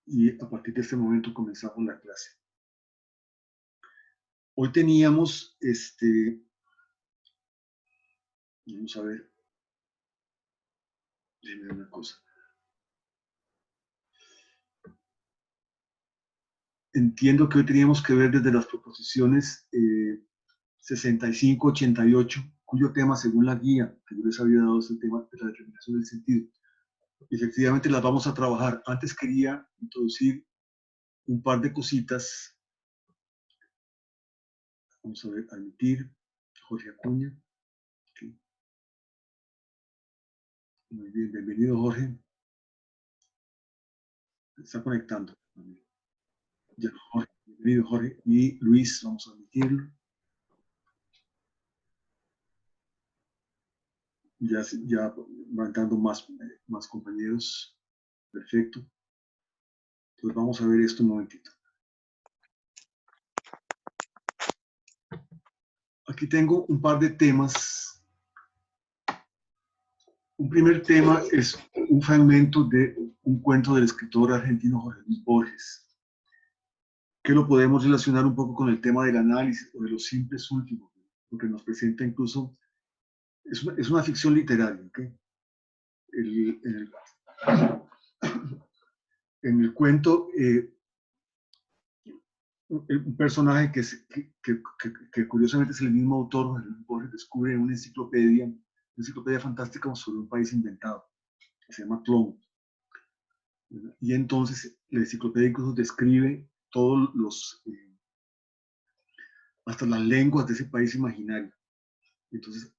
y a partir de este momento comenzamos la clase. Hoy teníamos, vamos a ver, déjenme ver una cosa. Entiendo que hoy teníamos que ver desde las proposiciones 65, 88, cuyo tema, según la guía que yo les había dado, es el tema de la determinación del sentido. Efectivamente las vamos a trabajar. Antes quería introducir un par de cositas. Vamos a ver, admitir, Jorge Acuña. Okay. Muy bien, bienvenido Jorge. Está conectando. Ya, Jorge, bienvenido Jorge. Y Luis, vamos a admitirlo. Ya van dando más compañeros. Perfecto. Entonces vamos a ver esto un momentito. Aquí tengo un par de temas. Un primer tema es un fragmento de un cuento del escritor argentino Jorge Luis Borges, que lo podemos relacionar un poco con el tema del análisis o de los simples últimos, porque nos presenta incluso, es una ficción literaria, ¿okay? En el cuento, un personaje que curiosamente es el mismo autor, Jorge Luis Borges, descubre una enciclopedia fantástica sobre un país inventado, que se llama Clon. Y entonces la enciclopedia incluso describe todos hasta las lenguas de ese país imaginario. Entonces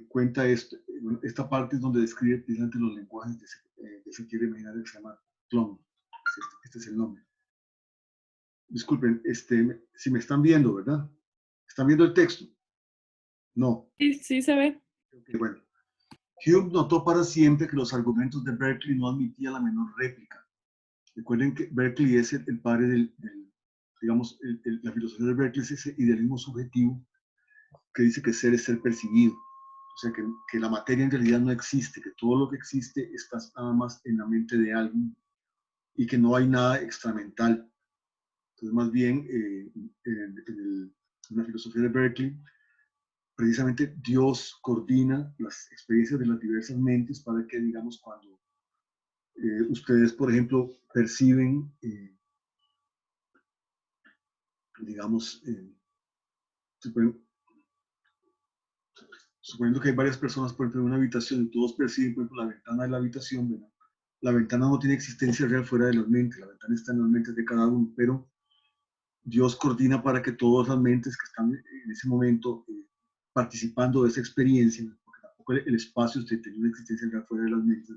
cuenta esto, esta parte es donde describe precisamente los lenguajes de ese tierra imaginario que se llama Clon. Este es el nombre. Disculpen, si me están viendo, ¿verdad? ¿Están viendo el texto? No. Sí, sí se ve. Okay, bueno. Hume notó para siempre que los argumentos de Berkeley no admitían la menor réplica. Recuerden que Berkeley es el padre digamos, la filosofía de Berkeley es ese idealismo subjetivo que dice que ser es ser percibido. O sea, que la materia en realidad no existe, que todo lo que existe está nada más en la mente de alguien y que no hay nada extramental. Entonces, más bien, en la filosofía de Berkeley, precisamente Dios coordina las experiencias de las diversas mentes para que, digamos, cuando ustedes, por ejemplo, perciben, digamos, suponiendo que hay varias personas, por ejemplo, en una habitación y todos perciben, por ejemplo, la ventana de la habitación, ¿verdad? La ventana no tiene existencia real fuera de las mentes, la ventana está en las mentes de cada uno, pero Dios coordina para que todas las mentes que están en ese momento participando de esa experiencia, porque tampoco el espacio de tener una existencia real fuera de las mentes,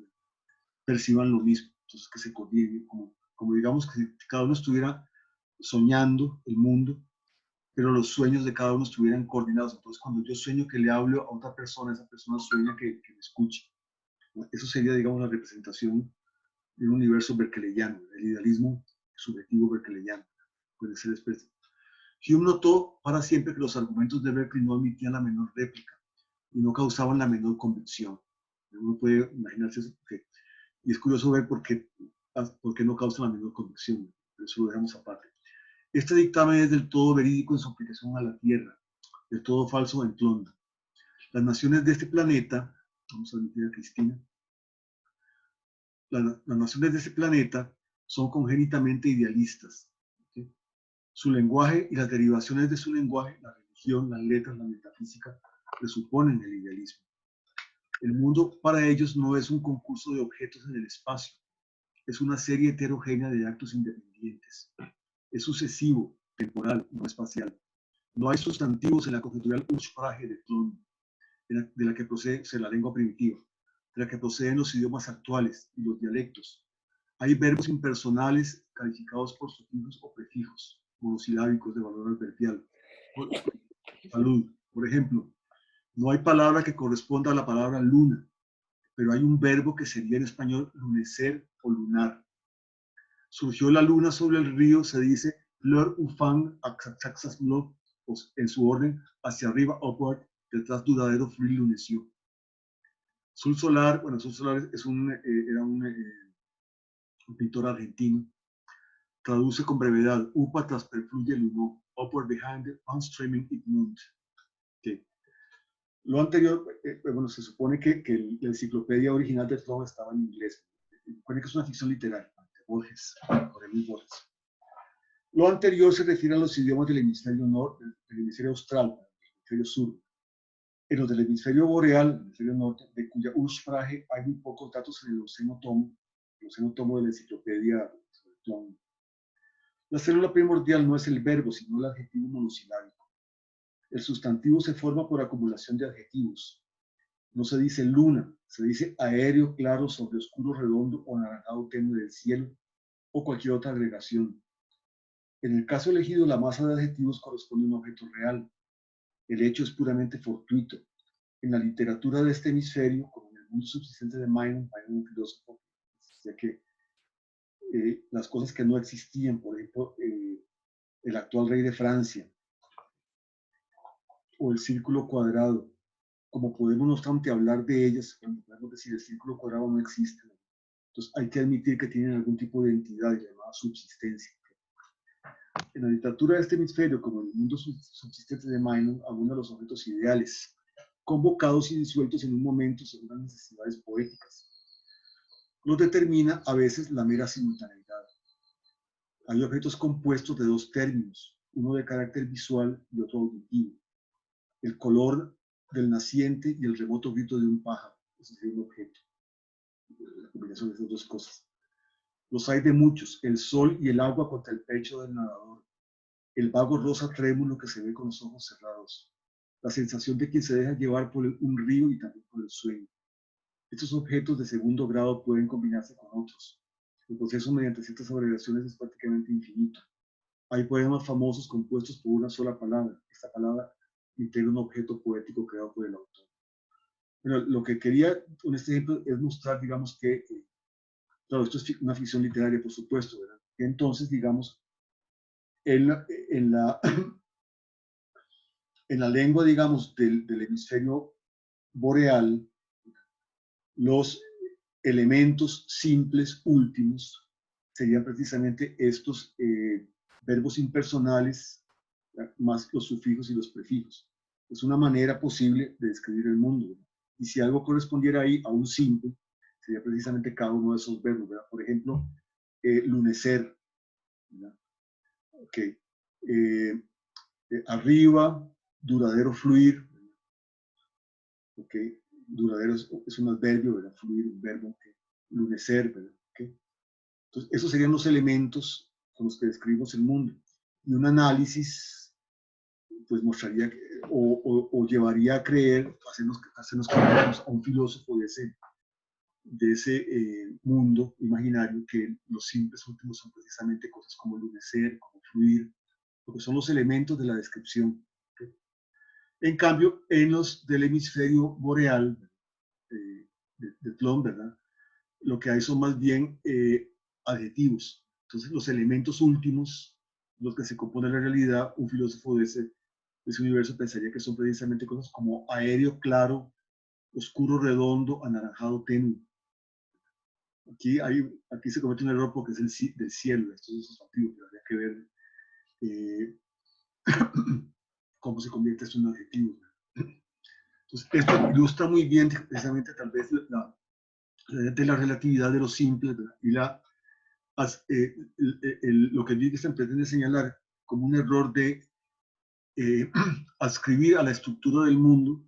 perciban lo mismo, entonces que se coordinen, como digamos que si cada uno estuviera soñando el mundo, pero los sueños de cada uno estuvieran coordinados. Entonces, cuando yo sueño que le hablo a otra persona, esa persona sueña que me escuche. Eso sería, digamos, la representación de un universo berkeleyano, el idealismo subjetivo berkeleyano. Puede ser expreso. Hume notó para siempre que los argumentos de Berkeley no admitían la menor réplica y no causaban la menor convicción. Uno puede imaginarse eso, y es curioso ver por qué no causa la menor convicción. Eso lo dejamos aparte. Este dictamen es del todo verídico en su aplicación a la Tierra, del todo falso en Clon. Las naciones de este planeta, vamos a admitir a Cristina, las naciones de este planeta son congénitamente idealistas. ¿Sí? Su lenguaje y las derivaciones de su lenguaje, la religión, las letras, la metafísica, presuponen el idealismo. El mundo para ellos no es un concurso de objetos en el espacio, es una serie heterogénea de actos independientes. Es sucesivo, temporal, no espacial. No hay sustantivos en la conjetural Ursprache de Clon, de la que procede la lengua primitiva, de la que proceden los idiomas actuales y los dialectos. Hay verbos impersonales calificados por sufijos o prefijos, monosilábicos de valor adverbial. Salud, por ejemplo, no hay palabra que corresponda a la palabra luna, pero hay un verbo que sería en español lunecer o lunar. Surgió la luna sobre el río, se dice fleur ufang en su orden hacia arriba, upward, detrás duradero, free luneció. Sul Solar, bueno, Sul Solar era un pintor argentino traduce con brevedad, upa tras perfluye el humo, upward behind it, unstreaming it moved. Okay. Lo anterior, bueno, se supone que la enciclopedia original de Tlön estaba en inglés. Recuerden que es una ficción literaria, de Borges, por Emil Borges. Lo anterior se refiere a los idiomas del hemisferio norte, del hemisferio austral, del hemisferio sur. En los del hemisferio boreal, el hemisferio norte, de cuya Ursprache hay muy pocos datos en el océano tomo de la enciclopedia Tlön. La célula primordial no es el verbo, sino el adjetivo monosilábico. El sustantivo se forma por acumulación de adjetivos. No se dice luna, se dice aéreo, claro, sobre oscuro, redondo o anaranjado tenue del cielo, o cualquier otra agregación. En el caso elegido, la masa de adjetivos corresponde a un objeto real. El hecho es puramente fortuito. En la literatura de este hemisferio, como en el mundo subsistente de Meinong, un filósofo, decía que las cosas que no existían, por ejemplo, el actual rey de Francia, o el círculo cuadrado, como podemos no obstante hablar de ellas, podemos decir el círculo cuadrado no existe. Entonces hay que admitir que tienen algún tipo de entidad llamada subsistencia. En la literatura de este hemisferio, como en el mundo subsistente de Meinong, abundan los objetos ideales, convocados y disueltos en un momento según las necesidades poéticas. Los determina a veces la mera simultaneidad. Hay objetos compuestos de dos términos, uno de carácter visual y otro auditivo. El color del naciente y el remoto grito de un pájaro. Ese sería un objeto. La combinación de esas dos cosas. Los hay de muchos, el sol y el agua contra el pecho del nadador. El vago rosa trémulo que se ve con los ojos cerrados. La sensación de quien se deja llevar por un río y también por el sueño. Estos objetos de segundo grado pueden combinarse con otros. El proceso mediante ciertas agregaciones es prácticamente infinito. Hay poemas famosos compuestos por una sola palabra. Esta palabra integra un objeto poético creado por el autor. Bueno, lo que quería con este ejemplo es mostrar, digamos, que, claro, esto es una ficción literaria, por supuesto, ¿verdad? Entonces, digamos, en la, en la lengua, digamos, del hemisferio boreal, los elementos simples últimos serían precisamente estos verbos impersonales, más los sufijos y los prefijos. Es una manera posible de describir el mundo, ¿verdad? Y si algo correspondiera ahí a un simple, sería precisamente cada uno de esos verbos, ¿verdad? Por ejemplo, lunecer, ¿verdad? Okay. Arriba, duradero, fluir, okay. Duradero es un adverbio, ¿verdad? Fluir, un verbo, okay. Lunecer, ¿verdad? Okay. Entonces, esos serían los elementos con los que describimos el mundo. Y un análisis, pues mostraría o llevaría a creer, hacernos creer a un filósofo de ese mundo imaginario, que los simples últimos son precisamente cosas como lunecer, como fluir, porque son los elementos de la descripción. ¿Okay? En cambio, en los del hemisferio boreal, de Tlön, ¿verdad? Lo que hay son más bien adjetivos. Entonces, los elementos últimos, los que se componen la realidad, un filósofo de ese universo pensaría que son precisamente cosas como aéreo, claro, oscuro, redondo, anaranjado, tenue. Aquí se comete un error porque es del cielo, esto es sustantivo, pero habría que ver cómo se convierte esto en un adjetivo. Entonces, esto ilustra muy bien precisamente tal vez de la relatividad de lo simple, ¿verdad? Y lo que Wittgenstein pretende señalar como un error de adscribir a la estructura del mundo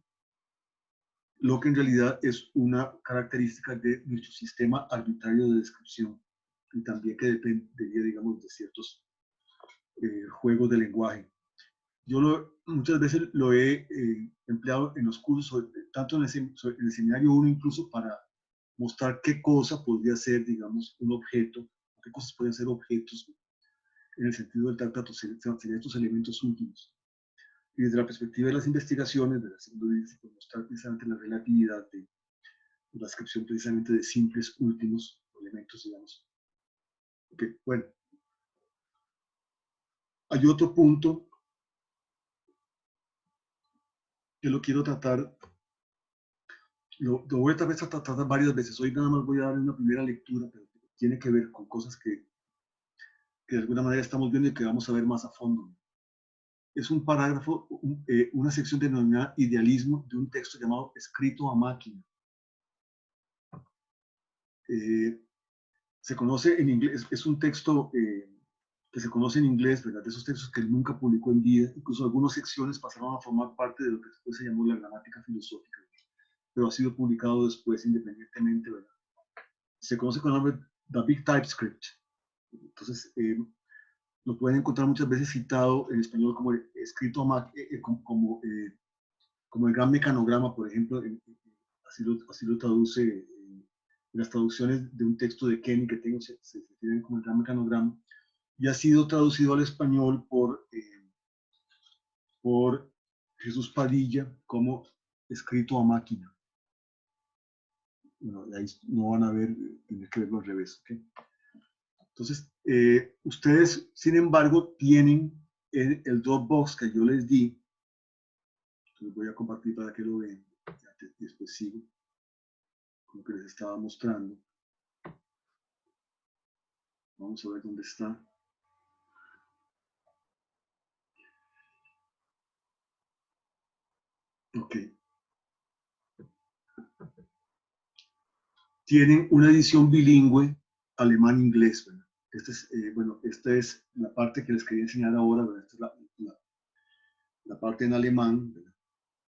lo que en realidad es una característica de nuestro sistema arbitrario de descripción y también que dependería, digamos, de ciertos juegos de lenguaje. Yo muchas veces lo he empleado en los cursos, tanto en el seminario 1 incluso, para mostrar qué cosa podría ser, digamos, un objeto, qué cosas podrían ser objetos en el sentido del tratato, serían estos elementos últimos. Y desde la perspectiva de las investigaciones, de la segunda evidencia, pues mostrar precisamente la relatividad de la descripción precisamente de simples últimos elementos, digamos. Okay, bueno. Hay otro punto que lo quiero tratar, lo voy a tratar varias veces. Hoy nada más voy a dar una primera lectura, pero tiene que ver con cosas que que de alguna manera estamos viendo y que vamos a ver más a fondo. Es un parágrafo, una sección denominada idealismo de un texto llamado Escrito a máquina. Se conoce en inglés, es un texto que se conoce en inglés, ¿verdad? De esos textos que él nunca publicó en vida, incluso algunas secciones pasaron a formar parte de lo que después se llamó la gramática filosófica, pero ha sido publicado después independientemente, ¿verdad? Se conoce con el nombre The Big TypeScript. Entonces, lo pueden encontrar muchas veces citado en español como escrito como el gran mecanograma, por ejemplo, así lo traduce en las traducciones de un texto de Kenny que tengo, se tienen como el gran mecanograma, y ha sido traducido al español por Jesús Padilla como escrito a máquina. Bueno, ahí no van a ver, tener que verlo al revés. ¿Okay? Entonces, ustedes, sin embargo, tienen el Dropbox que yo les di. Entonces voy a compartir para que lo vean. Después sigo con lo que les estaba mostrando. Vamos a ver dónde está. Ok. Tienen una edición bilingüe alemán-inglés. Esta es la parte que les quería enseñar ahora. ¿Verdad? Esta es la parte en alemán. ¿Verdad?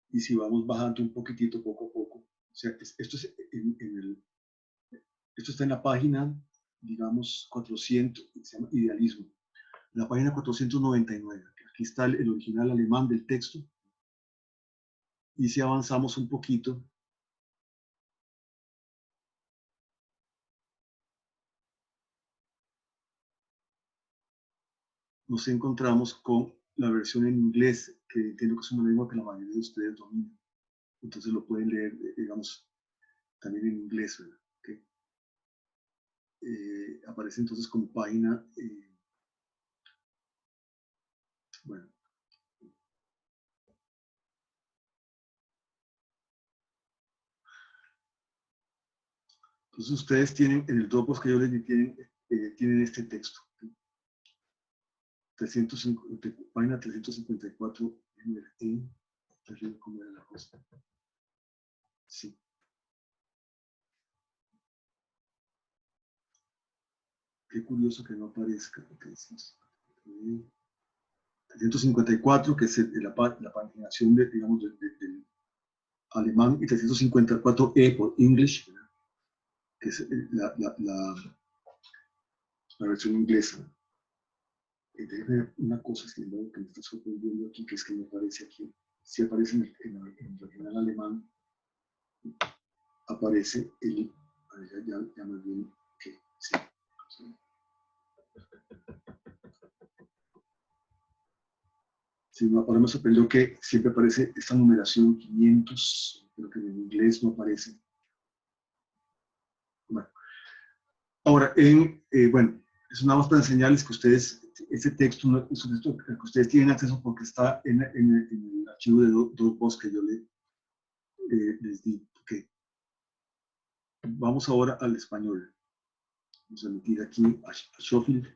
Y si vamos bajando un poquitito, poco a poco. O sea, esto está en la página, digamos, 400, se llama Idealismo. En la página 499. Aquí está el original alemán del texto. Y si avanzamos un poquito, nos encontramos con la versión en inglés, que entiendo que es una lengua que la mayoría de ustedes dominan. Entonces lo pueden leer, digamos, también en inglés. ¿Verdad? Okay. Aparece entonces como página, bueno. Entonces ustedes tienen, en el Dropbox que yo les di, tienen este texto. ¿Sí? Página 354, ¿cómo era la cosa? Sí. Qué curioso que no aparezca. 354, que es la paginación de, digamos, del alemán, y 354E por English, ¿verdad? Que es la versión inglesa. Déjeme ver una cosa, sin embargo, que me está sorprendiendo aquí, que es que me aparece aquí, si aparece en el original alemán, aparece ya más bien que sí. Sí, ahora me sorprendió que siempre aparece esta numeración 500, pero que en inglés no aparece. Bueno, ahora, bueno, es nada más para enseñarles que ustedes, este texto es un texto que ustedes tienen acceso porque está en el archivo de Dropbox que yo les di. Okay. Vamos ahora al español. Vamos a meter aquí a Schofield.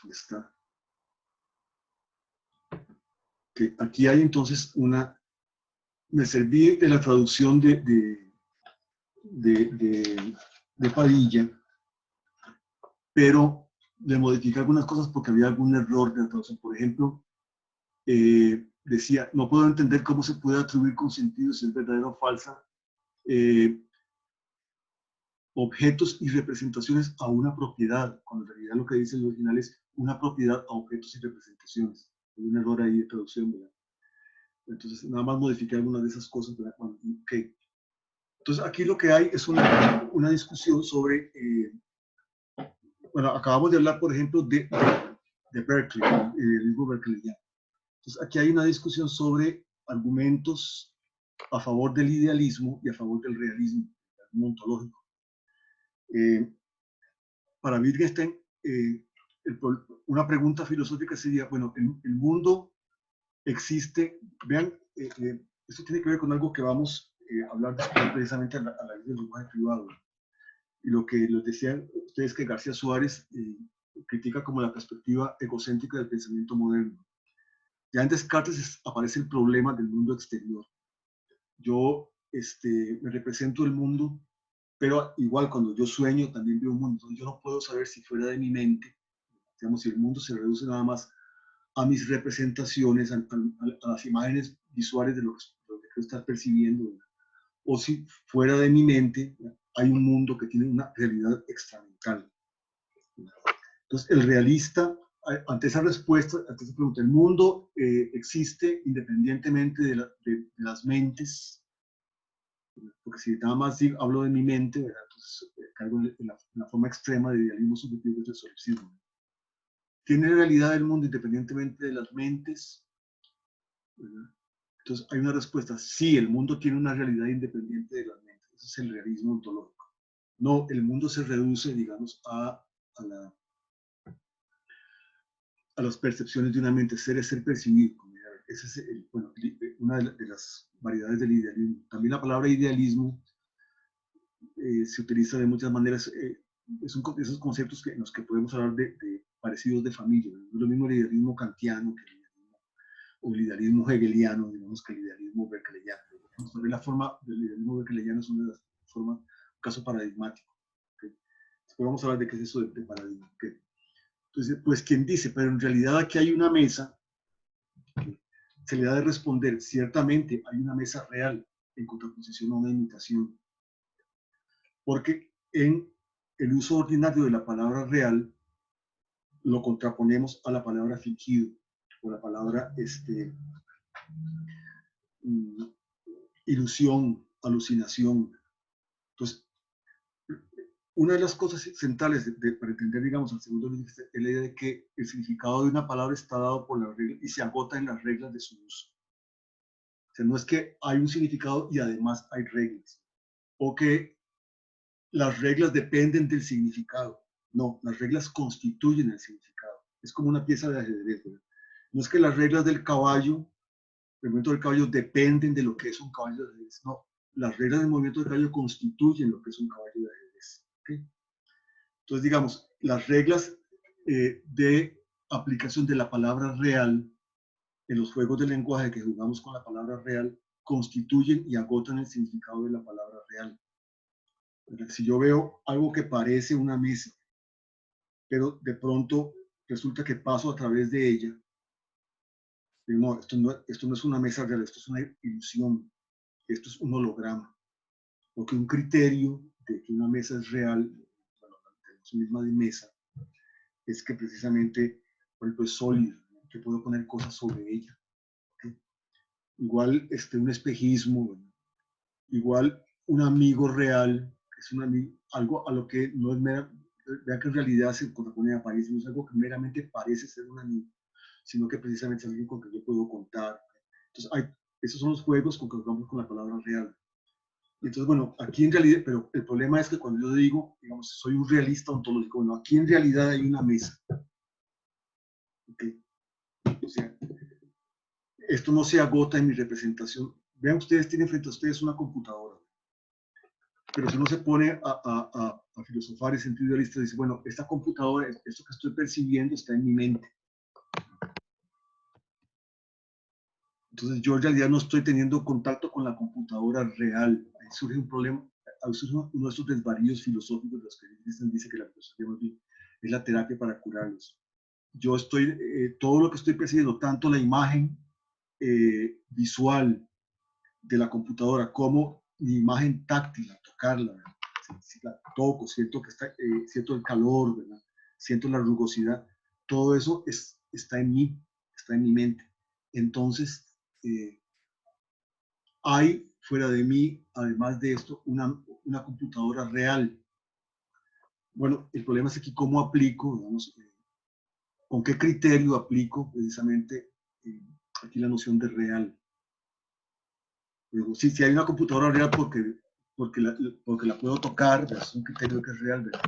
Ahí está. Okay. Aquí hay entonces me serví de la traducción de Padilla, pero le modifiqué algunas cosas porque había algún error de la traducción. Por ejemplo, decía, no puedo entender cómo se puede atribuir con sentido si es verdadera o falsa objetos y representaciones a una propiedad, cuando en realidad lo que dice el original es una propiedad a objetos y representaciones. Hay un error ahí de traducción, ¿verdad? Entonces, nada más modificar algunas de esas cosas, ¿verdad? Okay. Entonces, aquí lo que hay es una discusión sobre, bueno, acabamos de hablar, por ejemplo, de Berkeley, el libro berkeleyano. Entonces, aquí hay una discusión sobre argumentos a favor del idealismo y a favor del realismo ontológico. Para Wittgenstein, una pregunta filosófica sería, bueno, el mundo existe, vean, esto tiene que ver con algo que vamos a hablar después precisamente a la ley del lenguaje privado. Y lo que les decía ustedes que García Suárez critica como la perspectiva egocéntrica del pensamiento moderno. Ya en Descartes aparece el problema del mundo exterior. Yo me represento el mundo, pero igual cuando yo sueño también veo un mundo. Entonces yo no puedo saber si fuera de mi mente, digamos, si el mundo se reduce nada más a mis representaciones, a las imágenes visuales de lo que creo estar percibiendo, ¿verdad? O si fuera de mi mente hay un mundo que tiene una realidad extramental. Entonces, el realista, ante esa respuesta, ante esa pregunta, ¿el mundo existe independientemente de las mentes? Porque si nada más hablo de mi mente, ¿verdad? Entonces caigo en la forma extrema de idealismo subjetivo que es el solipsismo. ¿Tiene realidad el mundo independientemente de las mentes? ¿Verdad? Entonces hay una respuesta, sí, el mundo tiene una realidad independiente de las mentes. Ese es el realismo ontológico. No, el mundo se reduce, digamos, a las percepciones de una mente, ser es ser percibido. Esa es una de las variedades del idealismo. También la palabra idealismo se utiliza de muchas maneras. Son esos conceptos en los que podemos hablar de parecidos de familia. No es lo mismo el idealismo kantiano que o el idealismo hegeliano, digamos, que el idealismo berkeleyano. También la forma del idealismo berkeleyano es una de las formas, un caso paradigmático. ¿Okay? Después vamos a hablar de qué es eso de paradigma. ¿Okay? Entonces, pues quien dice, pero en realidad aquí hay una mesa, se le da de responder, ciertamente hay una mesa real en contraposición a una imitación. Porque en el uso ordinario de la palabra real lo contraponemos a la palabra fingido o la palabra ilusión, alucinación. Entonces, una de las cosas centrales para entender, digamos, al segundo libro es la idea de que el significado de una palabra está dado por la regla y se agota en las reglas de su uso. O sea, no es que hay un significado y además hay reglas, o que las reglas dependen del significado. No, las reglas constituyen el significado. Es como una pieza de ajedrez, ¿verdad? No es que las reglas del caballo, el movimiento del caballo dependen de lo que es un caballo de ajedrez. No, las reglas del movimiento del caballo constituyen lo que es un caballo de ajedrez. ¿Okay? Entonces, digamos, las reglas de aplicación de la palabra real en los juegos de lenguaje que jugamos con la palabra real constituyen y agotan el significado de la palabra real. Si yo veo algo que parece una mesa, pero de pronto resulta que paso a través de ella, digo, no, esto no es una mesa real, esto es una ilusión, esto es un holograma. Porque un criterio de que una mesa es real, bueno, la misma de mesa, es que precisamente, por ejemplo, es sólida, que puedo poner cosas sobre ella. ¿Okay? Igual un espejismo, ¿verdad? Igual un amigo real, es un amigo, algo a lo que no es mera, vea que en realidad se contrapone a París, no es algo que meramente parece ser un amigo, sino que precisamente es alguien con que yo puedo contar. Entonces, esos son los juegos con que jugamos con la palabra real. Entonces, bueno, aquí en realidad, pero el problema es que cuando yo digo, digamos, soy un realista ontológico, bueno, aquí en realidad hay una mesa. ¿Okay? O sea, esto no se agota en mi representación. Vean, ustedes tienen frente a ustedes una computadora. Pero si uno se pone a filosofar y sentido idealista, dice, bueno, esta computadora, esto que estoy percibiendo está en mi mente. Entonces yo en realidad no estoy teniendo contacto con la computadora real. Ahí surge un problema, ahí surge uno de estos desvaríos filosóficos de los que dice que la filosofía más bien es la terapia para curarlos. Yo estoy, todo lo que estoy percibiendo, tanto la imagen visual de la computadora como mi imagen táctil, tocarla, si la toco, siento que siento el calor, ¿verdad? Siento la rugosidad, todo eso está en mí, está en mi mente. Entonces, hay fuera de mí, además de esto, una computadora real. Bueno, el problema es aquí cómo aplico, digamos, con qué criterio aplico precisamente aquí la noción de real. Si hay una computadora real porque la puedo tocar, es un criterio que es real, ¿verdad?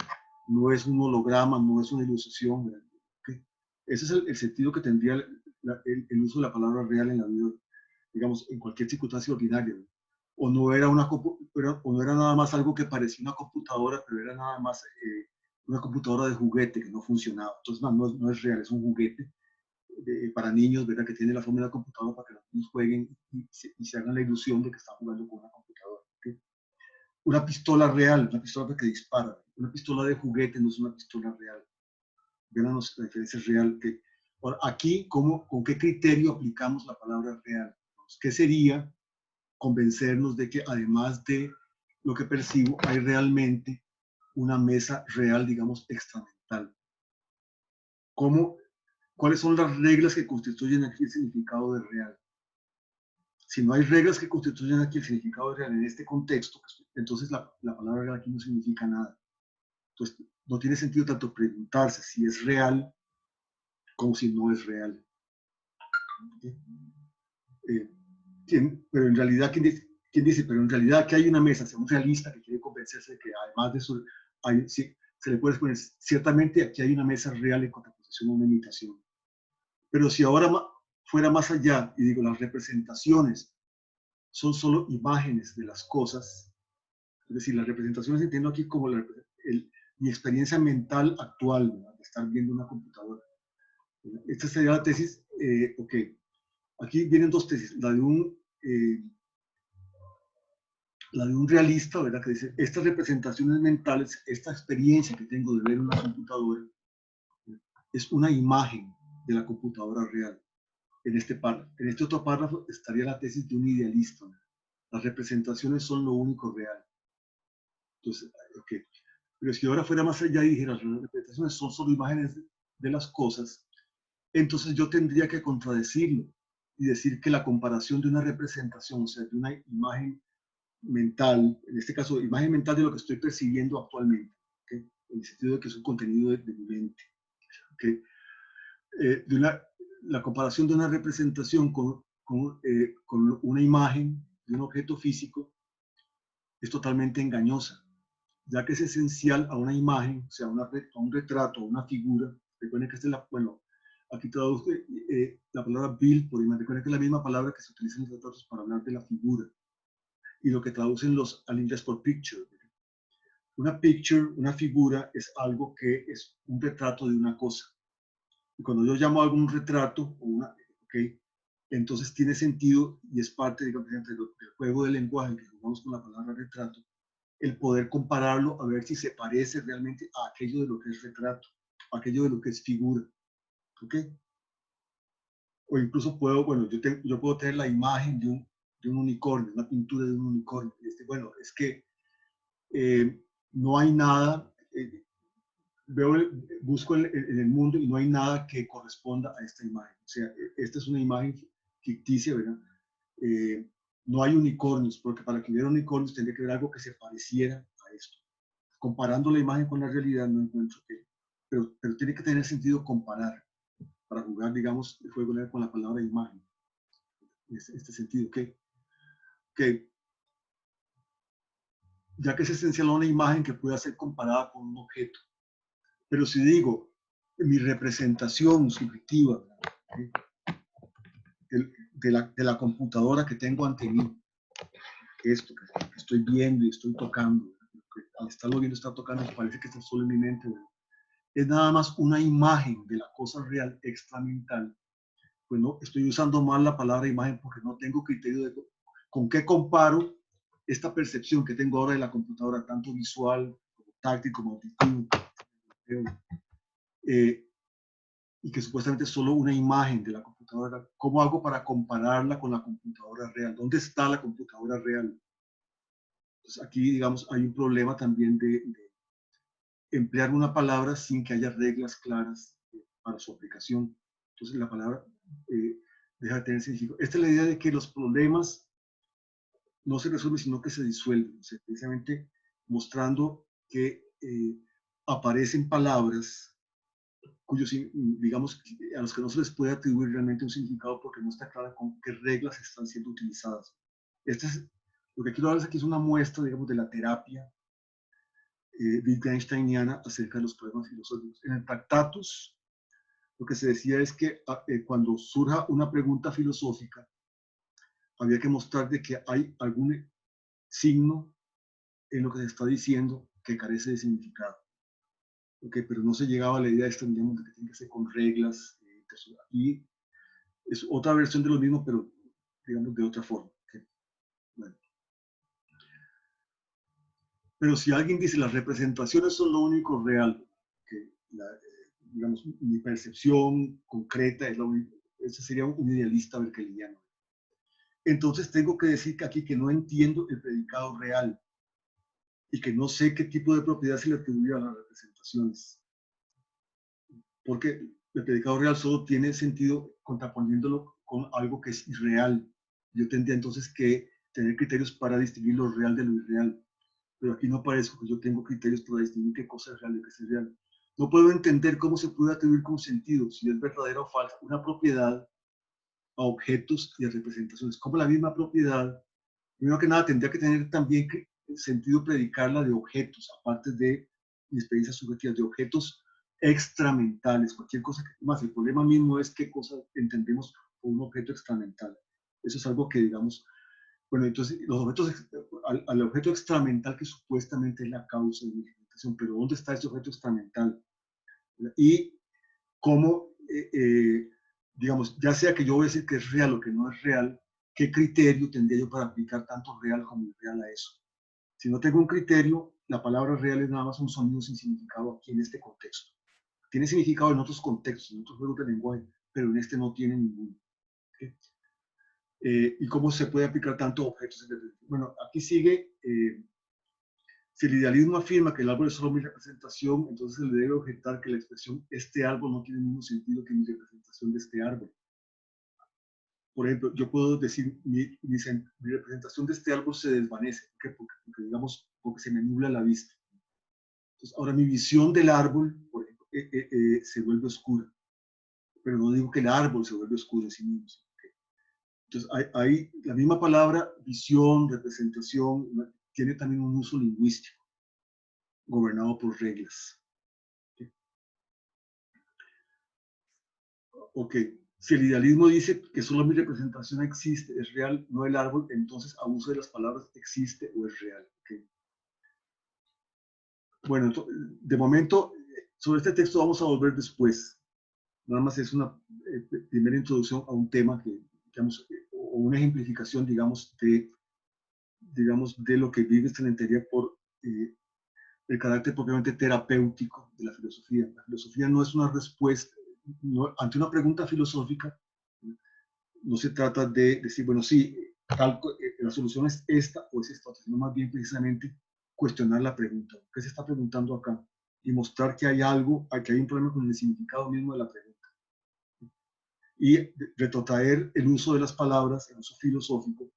No es un holograma, no es una ilusión. ¿Okay? Ese es el sentido que tendría el uso de la palabra real en la vida, digamos, en cualquier circunstancia ordinaria. ¿Verdad? o no era, o no era nada más algo que parecía una computadora, pero era nada más una computadora de juguete que no funcionaba. Entonces, no es real, es un juguete para niños, ¿verdad? Que tiene la forma de una computadora para que los niños jueguen y se hagan la ilusión de que están jugando con una computadora. ¿Okay? Una pistola real, una pistola que dispara. Una pistola de juguete no es una pistola real. Vean la diferencia real. Ahora, aquí, ¿con qué criterio aplicamos la palabra real? ¿Qué sería convencernos de que además de lo que percibo, hay realmente una mesa real, digamos, extramental? ¿Cuáles son las reglas que constituyen aquí el significado de real? Si no hay reglas que constituyen aquí el significado de real en este contexto, entonces la palabra real aquí no significa nada. Entonces, no tiene sentido tanto preguntarse si es real como si no es real. Eh, pero en realidad, ¿quién dice? Pero en realidad que hay una mesa, sea un realista que quiere convencerse de que además de eso, se le puede poner, ciertamente aquí hay una mesa real en contraposición a una imitación. Pero si ahora fuera más allá y digo, las representaciones son solo imágenes de las cosas, es decir, las representaciones entiendo aquí como mi experiencia mental actual, ¿verdad? De estar viendo una computadora. Esta sería la tesis, ok, aquí vienen dos tesis, la de un realista, ¿verdad? Que dice, estas representaciones mentales, esta experiencia que tengo de ver una computadora, es una imagen de la computadora real. En este párrafo. En este otro párrafo estaría la tesis de un idealista. Las representaciones son lo único real. Entonces, ok. Pero si ahora fuera más allá y dijera, las representaciones son solo imágenes de las cosas, entonces yo tendría que contradecirlo y decir que la comparación de una representación, o sea, de una imagen mental, en este caso, imagen mental de lo que estoy percibiendo actualmente, ¿okay? En el sentido de que es un contenido de mi mente, ¿okay? La comparación de una representación con una imagen de un objeto físico es totalmente engañosa, ya que es esencial a una imagen, o sea, a un retrato, a una figura. Recuerden que bueno, aquí traduce la palabra bill por imagen. Recuerden que es la misma palabra que se utiliza en los retratos para hablar de la figura, y lo que traducen al inglés por picture. Una picture, una figura, es algo que es un retrato de una cosa. Y cuando yo llamo a algo un retrato, okay, entonces tiene sentido y es parte, digamos, del juego del lenguaje que jugamos con la palabra retrato, el poder compararlo a ver si se parece realmente a aquello de lo que es retrato, a aquello de lo que es figura. ¿Ok? O incluso yo puedo tener la imagen de un unicornio, una pintura de un unicornio. Bueno, es que no hay nada, busco en el mundo y no hay nada que corresponda a esta imagen. O sea, esta es una imagen ficticia, ¿verdad? Eh, no hay unicornios, porque para que hubiera unicornios tendría que haber algo que se pareciera a esto. Comparando la imagen con la realidad no encuentro que, pero tiene que tener sentido comparar para jugar, digamos, el juego con la palabra imagen. En este sentido, que ya que es esencial una imagen que pueda ser comparada con un objeto. Pero si digo, mi representación subjetiva de la computadora que tengo ante mí, esto que estoy viendo y estoy tocando, que al estarlo viendo, está tocando, parece que está solo en mi mente, es nada más una imagen de la cosa real extramental. Pues no, estoy usando mal la palabra imagen porque no tengo criterio de con qué comparo esta percepción que tengo ahora de la computadora, tanto visual, como táctil, como auditivo, y que supuestamente es solo una imagen de la computadora. ¿Cómo hago para compararla con la computadora real? ¿Dónde está la computadora real? Entonces aquí, digamos, hay un problema también de emplear una palabra sin que haya reglas claras para su aplicación. Entonces la palabra deja de tener significado. Esta es la idea de que los problemas no se resuelven, sino que se disuelven. O sea, precisamente mostrando que aparecen palabras cuyos, digamos, a los que no se les puede atribuir realmente un significado porque no está clara con qué reglas están siendo utilizadas. Lo que quiero hablar aquí es una muestra, digamos, de la terapia Wittgensteiniana acerca de los problemas filosóficos. En el Tractatus, lo que se decía es que cuando surja una pregunta filosófica, había que mostrar de que hay signo en lo que se está diciendo que carece de significado. Okay, pero no se llegaba a la idea esta, digamos, de que tiene que ser con reglas. Aquí es otra versión de lo mismo, pero digamos de otra forma. Okay. Bueno. Pero si alguien dice las representaciones son lo único real, que digamos, mi percepción concreta es la única, ese sería un idealista berkeleyiano. Entonces tengo que decir que aquí que no entiendo el predicado real y que no sé qué tipo de propiedad se le atribuye a las representaciones. Porque el predicado real solo tiene sentido contraponiéndolo con algo que es irreal. Yo tendría entonces que tener criterios para distinguir lo real de lo irreal. Pero aquí no parece que yo tengo criterios para distinguir qué cosa es real y qué es irreal. No puedo entender cómo se puede atribuir con sentido, si es verdadera o falsa, una propiedad a objetos y a representaciones. Como la misma propiedad, primero que nada, tendría que tener también sentido predicarla de objetos, aparte de mi experiencia subjetiva, de objetos extramentales, cualquier cosa que más. El problema mismo es qué cosa entendemos por un objeto extramental. Eso es algo que, digamos, bueno, entonces los objetos, al objeto extramental que supuestamente es la causa de mi representación, pero ¿dónde está ese objeto extramental? Y cómo, digamos, ya sea que yo voy a decir que es real o que no es real, ¿qué criterio tendría yo para aplicar tanto real como irreal a eso? Si no tengo un criterio, la palabra real es nada más un sonido sin significado aquí en este contexto. Tiene significado en otros contextos, en otros juegos de lenguaje, pero en este no tiene ninguno. ¿Okay? ¿Y cómo se puede aplicar tantos objetos? Bueno, aquí sigue, si el idealismo afirma que el árbol es solo mi representación, entonces se le debe objetar que la expresión este árbol no tiene el mismo sentido que mi representación de este árbol. Por ejemplo, yo puedo decir, mi representación de este árbol se desvanece, porque, digamos, porque se me nubla la vista. Entonces, ahora mi visión del árbol, por ejemplo, se vuelve oscura, pero no digo que el árbol se vuelve oscuro en sí mismo. Entonces, hay la misma palabra, visión, representación, tiene también un uso lingüístico, gobernado por reglas. Ok, si el idealismo dice que solo mi representación existe, es real, no el árbol, entonces abuso de las palabras existe o es real. Okay. Bueno, de momento, sobre este texto vamos a volver después. Nada más es una primera introducción a un tema que, digamos, o una ejemplificación, digamos, de lo que vive Stenentería por el carácter propiamente terapéutico de la filosofía. La filosofía no es una respuesta, ante una pregunta filosófica, no se trata de decir, bueno, sí, la solución es esta o es esta, sino más bien precisamente cuestionar la pregunta. ¿Qué se está preguntando acá? Y mostrar que hay algo, que hay un problema con el significado mismo de la pregunta. Y retrotraer el uso de las palabras, el uso filosófico,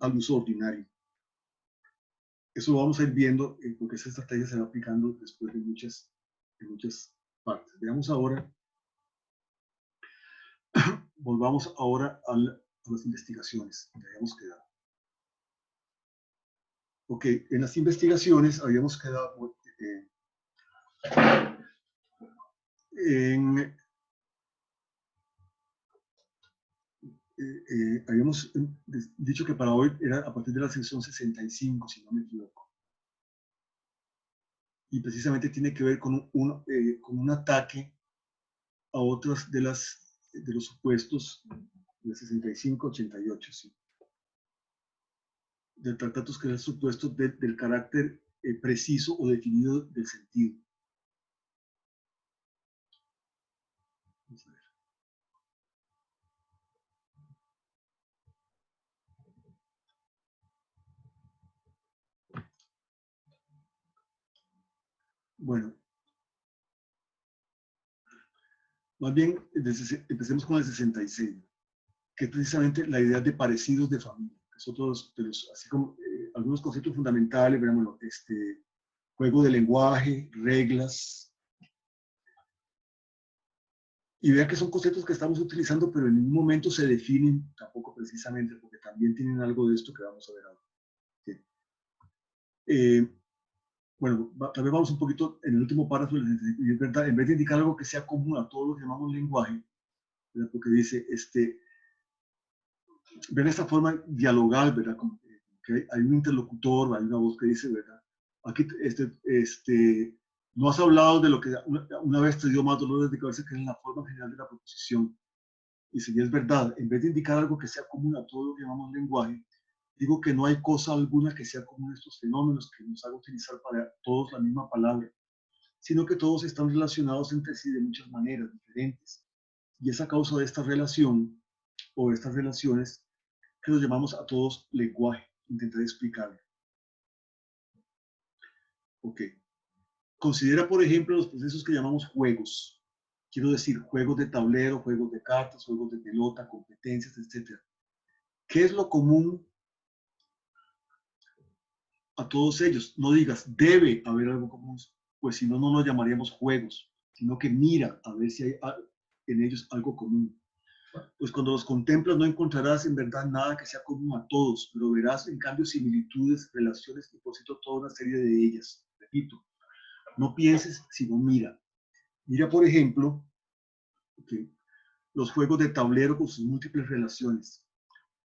al uso ordinario. Eso lo vamos a ir viendo porque esa estrategia se va aplicando después de muchas partes. Veamos ahora, volvamos ahora a las investigaciones que habíamos quedado. Ok, en las investigaciones habíamos quedado habíamos dicho que para hoy era a partir de la sección 65, si no me equivoco. Y precisamente tiene que ver con un ataque a otras de los supuestos de 65-88, sí. Del tratatus que es el supuesto del carácter preciso o definido del sentido. Vamos a ver. Bueno, más bien empecemos con el 66, que es precisamente la idea de parecidos de familia, que es otro de los así como algunos conceptos fundamentales, bueno, juego de lenguaje, reglas, y vea que son conceptos que estamos utilizando, pero en ningún momento se definen tampoco precisamente, porque también tienen algo de esto que vamos a ver ahora. ¿Sí? Bueno, tal vez vamos un poquito en el último párrafo, y es verdad, en vez de indicar algo que sea común a todo lo que llamamos lenguaje, ¿verdad? Porque dice, ven esta forma dialogal, ¿verdad? Como ¿okay? Hay un interlocutor, hay una voz que dice, ¿verdad? Aquí, no has hablado de lo que una vez te dio más dolores de cabeza, que es la forma general de la proposición. Y si es verdad, en vez de indicar algo que sea común a todo lo que llamamos lenguaje, digo que no hay cosa alguna que sea común a estos fenómenos que nos haga utilizar para todos la misma palabra, sino que todos están relacionados entre sí de muchas maneras diferentes. Y es a causa de esta relación o de estas relaciones que los llamamos a todos lenguaje. Intentaré explicarlo. Ok. Considera, por ejemplo, los procesos que llamamos juegos. Quiero decir, juegos de tablero, juegos de cartas, juegos de pelota, competencias, etc. ¿Qué es lo común a todos ellos? No digas, debe haber algo común, pues si no, no los llamaríamos juegos, sino que mira a ver si hay en ellos algo común. Pues cuando los contemplas no encontrarás en verdad nada que sea común a todos, pero verás en cambio similitudes, relaciones y por cierto toda una serie de ellas. Repito, no pienses, sino mira. Mira, por ejemplo, okay, los juegos de tablero con sus múltiples relaciones.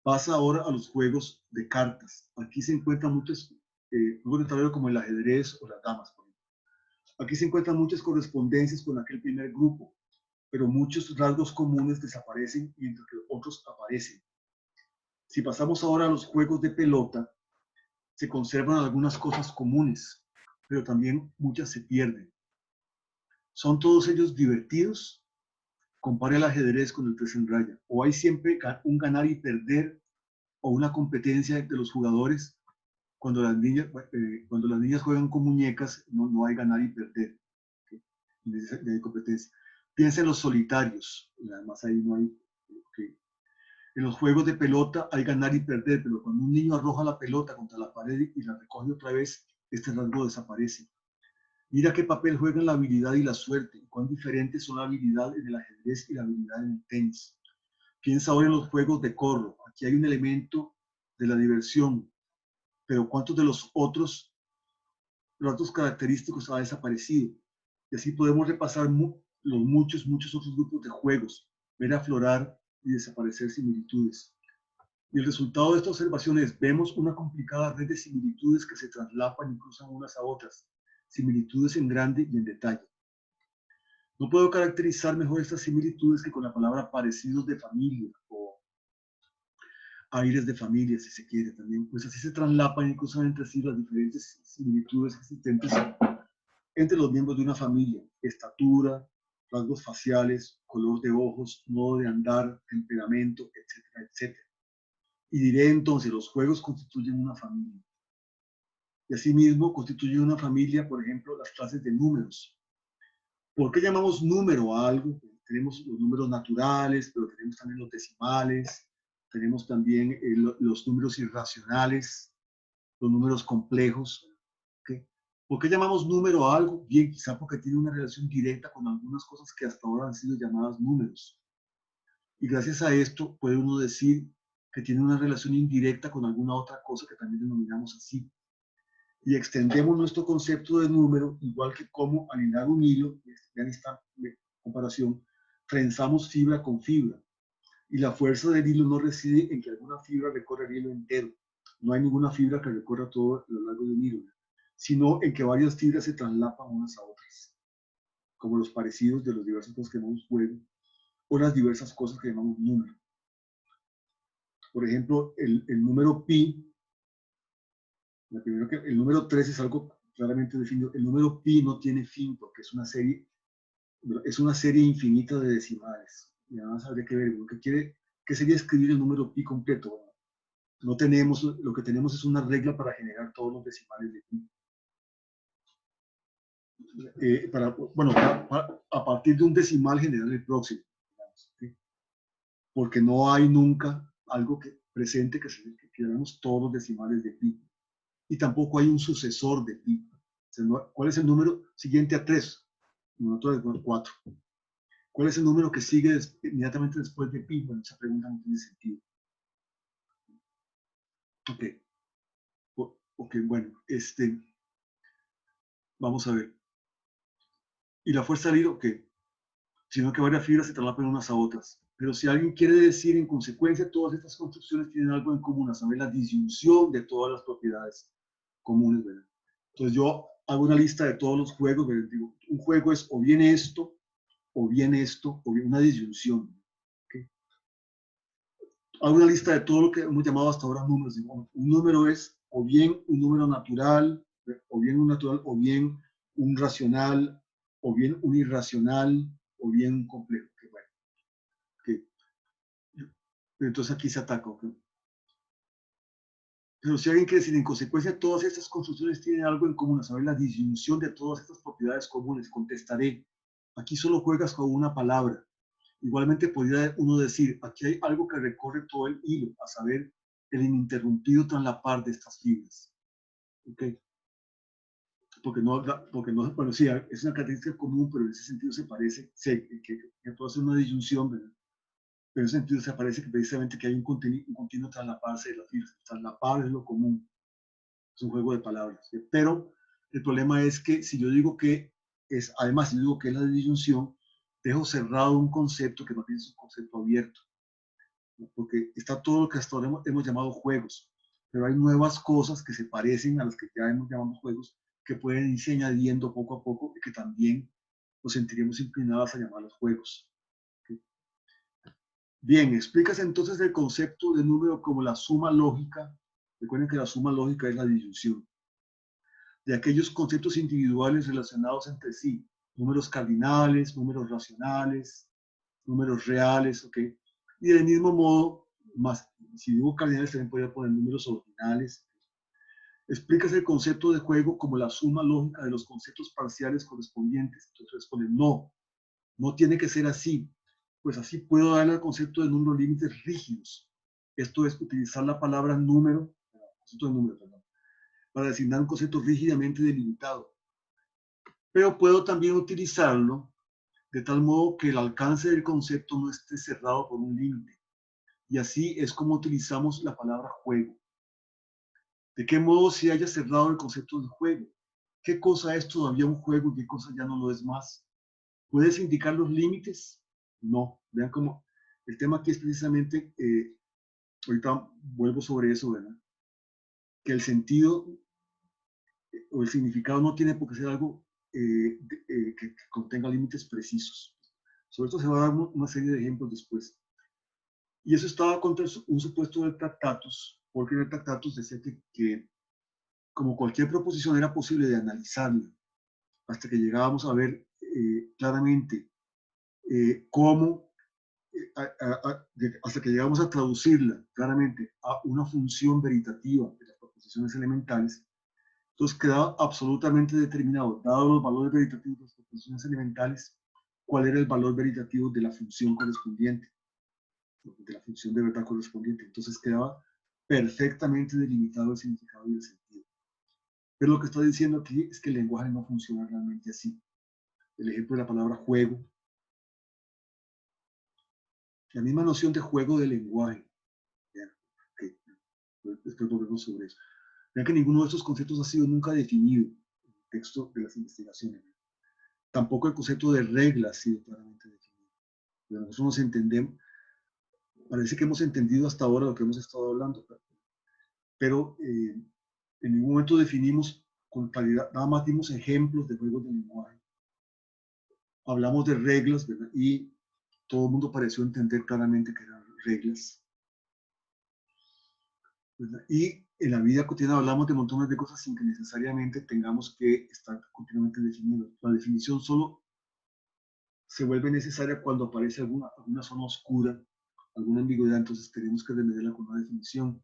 Pasa ahora a los juegos de cartas. Aquí se encuentran muchos juegos de tablero como el ajedrez o las damas. Por ejemplo. Aquí se encuentran muchas correspondencias con aquel primer grupo, pero muchos rasgos comunes desaparecen mientras que otros aparecen. Si pasamos ahora a los juegos de pelota, se conservan algunas cosas comunes, pero también muchas se pierden. ¿Son todos ellos divertidos? Compare el ajedrez con el 3 en raya. ¿O hay siempre un ganar y perder o una competencia entre los jugadores? Cuando las niñas juegan con muñecas, no hay ganar y perder. ¿Okay? No hay competencia. Piensa en los solitarios. Además ahí no hay... ¿Okay? En los juegos de pelota hay ganar y perder, pero cuando un niño arroja la pelota contra la pared y la recoge otra vez, este rasgo desaparece. Mira qué papel juegan la habilidad y la suerte, y cuán diferentes son la habilidad en el ajedrez y la habilidad en el tenis. Piensa ahora en los juegos de corro. Aquí hay un elemento de la diversión, pero ¿cuántos de los otros característicos ha desaparecido? Y así podemos repasar los muchos otros grupos de juegos, ver aflorar y desaparecer similitudes. Y el resultado de esta observación es, vemos una complicada red de similitudes que se traslapan y cruzan unas a otras, similitudes en grande y en detalle. No puedo caracterizar mejor estas similitudes que con la palabra parecidos de familia o aires de familia, si se quiere también, pues así se traslapan y cruzan entre sí las diferentes similitudes existentes entre los miembros de una familia, estatura, rasgos faciales, color de ojos, modo de andar, temperamento, etcétera, etcétera. Y diré entonces, los juegos constituyen una familia. Y asimismo constituyen una familia, por ejemplo, las clases de números. ¿Por qué llamamos número a algo? Tenemos los números naturales, pero tenemos también los decimales, tenemos también los números irracionales, los números complejos. ¿Okay? ¿Por qué llamamos número a algo? Bien, quizá porque tiene una relación directa con algunas cosas que hasta ahora han sido llamadas números. Y gracias a esto puede uno decir que tiene una relación indirecta con alguna otra cosa que también denominamos así. Y extendemos nuestro concepto de número, igual que como al hilar un hilo, en esta comparación, trenzamos fibra con fibra. Y la fuerza del hilo no reside en que alguna fibra recorra el hilo entero. No hay ninguna fibra que recorra todo a lo largo de un hilo, sino en que varias fibras se traslapan unas a otras, como los parecidos de los diversos cosas que llamamos juego, o las diversas cosas que llamamos número. Por ejemplo, el número pi, el número 3 es algo claramente definido. El número pi no tiene fin porque es una serie infinita de decimales. Y además habría que ver qué sería escribir el número pi completo. Bueno, no tenemos, lo que tenemos es una regla para generar todos los decimales de pi. A partir de un decimal generar el próximo, digamos, ¿sí? Porque no hay nunca algo que presente que generemos todos los decimales de pi. Y tampoco hay un sucesor de pi. O sea, ¿cuál es el número siguiente a 3? Nosotros 4. ¿Cuál es el número que sigue inmediatamente después de pi? Bueno, esa pregunta no tiene sentido. Ok, bueno, vamos a ver. ¿Y la fuerza del hilo qué? Sino que varias fibras se traslapan unas a otras. Pero si alguien quiere decir, en consecuencia, todas estas construcciones tienen algo en común, a saber, la disyunción de todas las propiedades comunes, ¿verdad? Entonces yo hago una lista de todos los juegos, ¿verdad? Digo, un juego es o bien esto, o bien esto, o bien una disyunción. ¿Okay? Hago una lista de todo lo que hemos llamado hasta ahora números. Digo, un número es o bien un número natural, o bien un natural, o bien un racional, o bien un irracional, o bien un complejo. Okay, bueno, okay. Entonces aquí se ataca. Okay. Pero si alguien quiere decir, en consecuencia, todas estas construcciones tienen algo en común, a saber, la disyunción de todas estas propiedades comunes, contestaré, aquí solo juegas con una palabra. Igualmente podría uno decir, aquí hay algo que recorre todo el hilo, a saber, el ininterrumpido traslapar de estas fibras. ¿Okay? Porque no, bueno, sí, es una característica común, pero en ese sentido se parece, que puede ser una disyunción, ¿verdad? Pero en ese sentido se parece que precisamente que hay un continuo traslaparse de las fibras. Traslapar es lo común. Es un juego de palabras. ¿Sí? Pero el problema es que si yo digo que es, además, si yo digo que es la disyunción, dejo cerrado un concepto que no tiene un concepto abierto. ¿No? Porque está todo lo que hasta ahora hemos llamado juegos, pero hay nuevas cosas que se parecen a las que ya hemos llamado juegos, que pueden irse añadiendo poco a poco y que también nos sentiríamos inclinados a llamarlos juegos. ¿Sí? Bien, explicas entonces el concepto de número como la suma lógica. Recuerden que la suma lógica es la disyunción de aquellos conceptos individuales relacionados entre sí, números cardinales, números racionales, números reales, ¿ok? Y del mismo modo, más, si digo cardinales, también podría poner números ordinales. Explicas el concepto de juego como la suma lógica de los conceptos parciales correspondientes. Entonces responde, no, no tiene que ser así. Pues así puedo darle al concepto de números límites rígidos. Esto es utilizar la palabra número, concepto de número, perdón, para designar un concepto rígidamente delimitado. Pero puedo también utilizarlo de tal modo que el alcance del concepto no esté cerrado por un límite. Y así es como utilizamos la palabra juego. ¿De qué modo se haya cerrado el concepto de juego? ¿Qué cosa es todavía un juego y qué cosa ya no lo es más? ¿Puedes indicar los límites? No. Vean cómo el tema aquí es precisamente, ahorita vuelvo sobre eso, ¿verdad? Que el sentido o el significado no tiene por qué ser algo que contenga límites precisos. Sobre esto se va a dar una serie de ejemplos después. Y eso estaba contra un supuesto del Tractatus, porque en el Tractatus decía que como cualquier proposición era posible de analizarla hasta que llegábamos a ver claramente cómo, hasta que llegamos a traducirla claramente a una función veritativa de las proposiciones elementales. Entonces quedaba absolutamente determinado, dados los valores veritativos de las proposiciones elementales, cuál era el valor veritativo de la función correspondiente, de la función de verdad correspondiente. Entonces quedaba perfectamente delimitado el significado y el sentido. Pero lo que está diciendo aquí es que el lenguaje no funciona realmente así. El ejemplo de la palabra juego. La misma noción de juego del lenguaje. Okay. Después volvemos sobre eso. Vean que ninguno de estos conceptos ha sido nunca definido en el texto de las investigaciones. Tampoco el concepto de regla ha sido claramente definido. Pero nosotros nos entendemos, parece que hemos entendido hasta ahora lo que hemos estado hablando, pero en ningún momento definimos con claridad, nada más dimos ejemplos de juegos de lenguaje. Hablamos de reglas, ¿verdad? Y todo el mundo pareció entender claramente que eran reglas. ¿Verdad? Y en la vida cotidiana hablamos de montones de cosas sin que necesariamente tengamos que estar continuamente definiendo. La definición solo se vuelve necesaria cuando aparece alguna zona oscura, alguna ambigüedad, entonces tenemos que remediarla con una definición.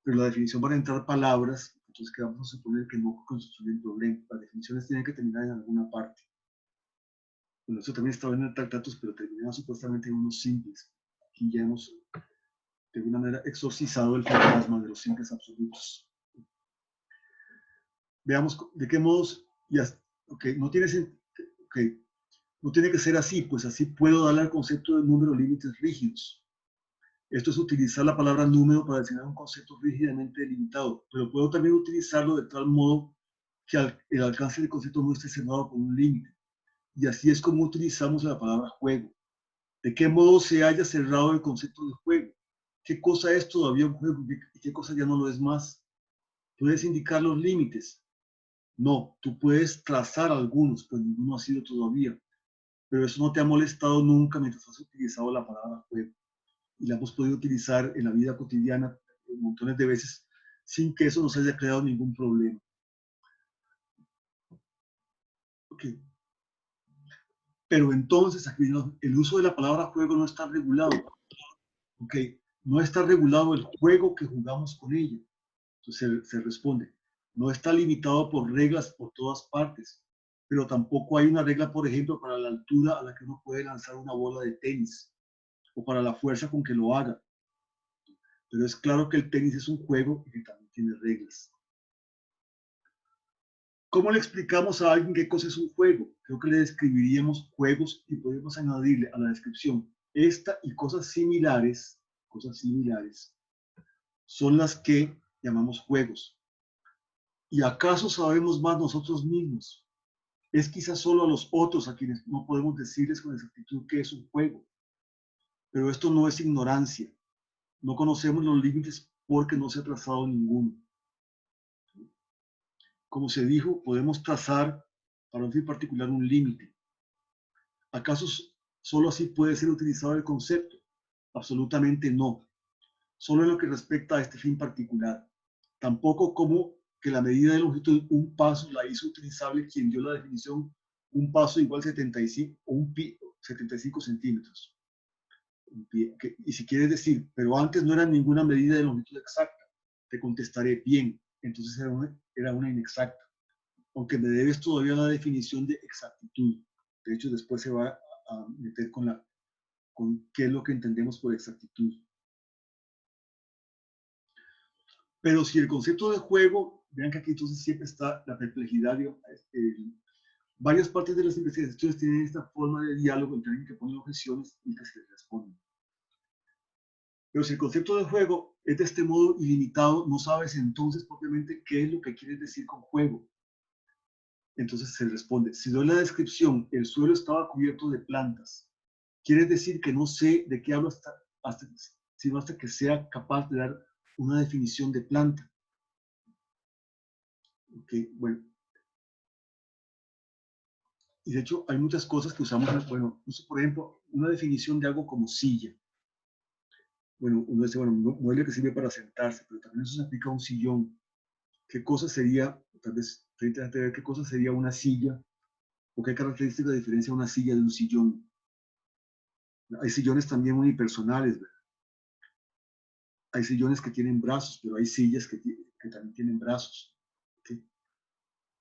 Pero la definición van a entrar palabras, entonces que vamos a suponer que no constituyen problema. Las definiciones tienen que terminar en alguna parte. Bueno, eso también estaba en el Tractatus, pero terminaba supuestamente en unos simples. Aquí ya hemos, de alguna manera, exorcizado el fantasma de los simples absolutos. Veamos de qué modos, okay, no tiene que ser así, pues así puedo darle al concepto de número límites rígidos. Esto es utilizar la palabra número para designar un concepto rígidamente delimitado, pero puedo también utilizarlo de tal modo que el alcance del concepto no esté cerrado por un límite. Y así es como utilizamos la palabra juego. ¿De qué modo se haya cerrado el concepto de juego? ¿Qué cosa es todavía un juego y qué cosa ya no lo es más? ¿Puedes indicar los límites? No, tú puedes trazar algunos, pues ninguno ha sido todavía. Pero eso no te ha molestado nunca mientras has utilizado la palabra juego. Y la hemos podido utilizar en la vida cotidiana montones de veces sin que eso nos haya creado ningún problema. Okay. Pero entonces aquí el uso de la palabra juego no está regulado. Okay. No está regulado el juego que jugamos con ella. Entonces se responde, no está limitado por reglas por todas partes, pero tampoco hay una regla, por ejemplo, para la altura a la que uno puede lanzar una bola de tenis o para la fuerza con que lo haga. Pero es claro que el tenis es un juego y que también tiene reglas. ¿Cómo le explicamos a alguien qué cosa es un juego? Creo que le describiríamos juegos y podemos añadirle a la descripción esta y cosas similares son las que llamamos juegos. ¿Y acaso sabemos más nosotros mismos? Es quizás solo a los otros a quienes no podemos decirles con exactitud que es un juego. Pero esto no es ignorancia. No conocemos los límites porque no se ha trazado ninguno. Como se dijo, podemos trazar para un fin particular un límite. ¿Acaso solo así puede ser utilizado el concepto? Absolutamente no. Solo en lo que respecta a este fin particular. Tampoco como que la medida de longitud de un paso la hizo utilizable quien dio la definición un paso igual 75 o un pie 75 centímetros. Y si quieres decir, pero antes no era ninguna medida de longitud exacta, te contestaré bien, entonces era una inexacta, aunque me debes todavía la definición de exactitud. De hecho, después se va a meter con qué es lo que entendemos por exactitud. Pero si el concepto de juego, vean que aquí entonces siempre está la perplejidad. Varias partes de las investigaciones tienen esta forma de diálogo entre alguien que pone objeciones y que se les responde. Pero si el concepto de juego es de este modo ilimitado, no sabes entonces propiamente qué es lo que quieres decir con juego. Entonces se responde, si doy la descripción, el suelo estaba cubierto de plantas, quiere decir que no sé de qué hablo sino hasta que sea capaz de dar una definición de planta. Okay, bueno. Y de hecho hay muchas cosas que usamos, bueno, por ejemplo, una definición de algo como silla. Bueno, uno dice, bueno, un mueble que sirve para sentarse, pero también eso se aplica a un sillón. ¿Qué cosa sería, tal vez, ver qué cosa sería una silla o qué característica diferencia una silla de un sillón? Hay sillones también unipersonales, ¿verdad? Hay sillones que tienen brazos, pero hay sillas que también tienen brazos. ¿Okay?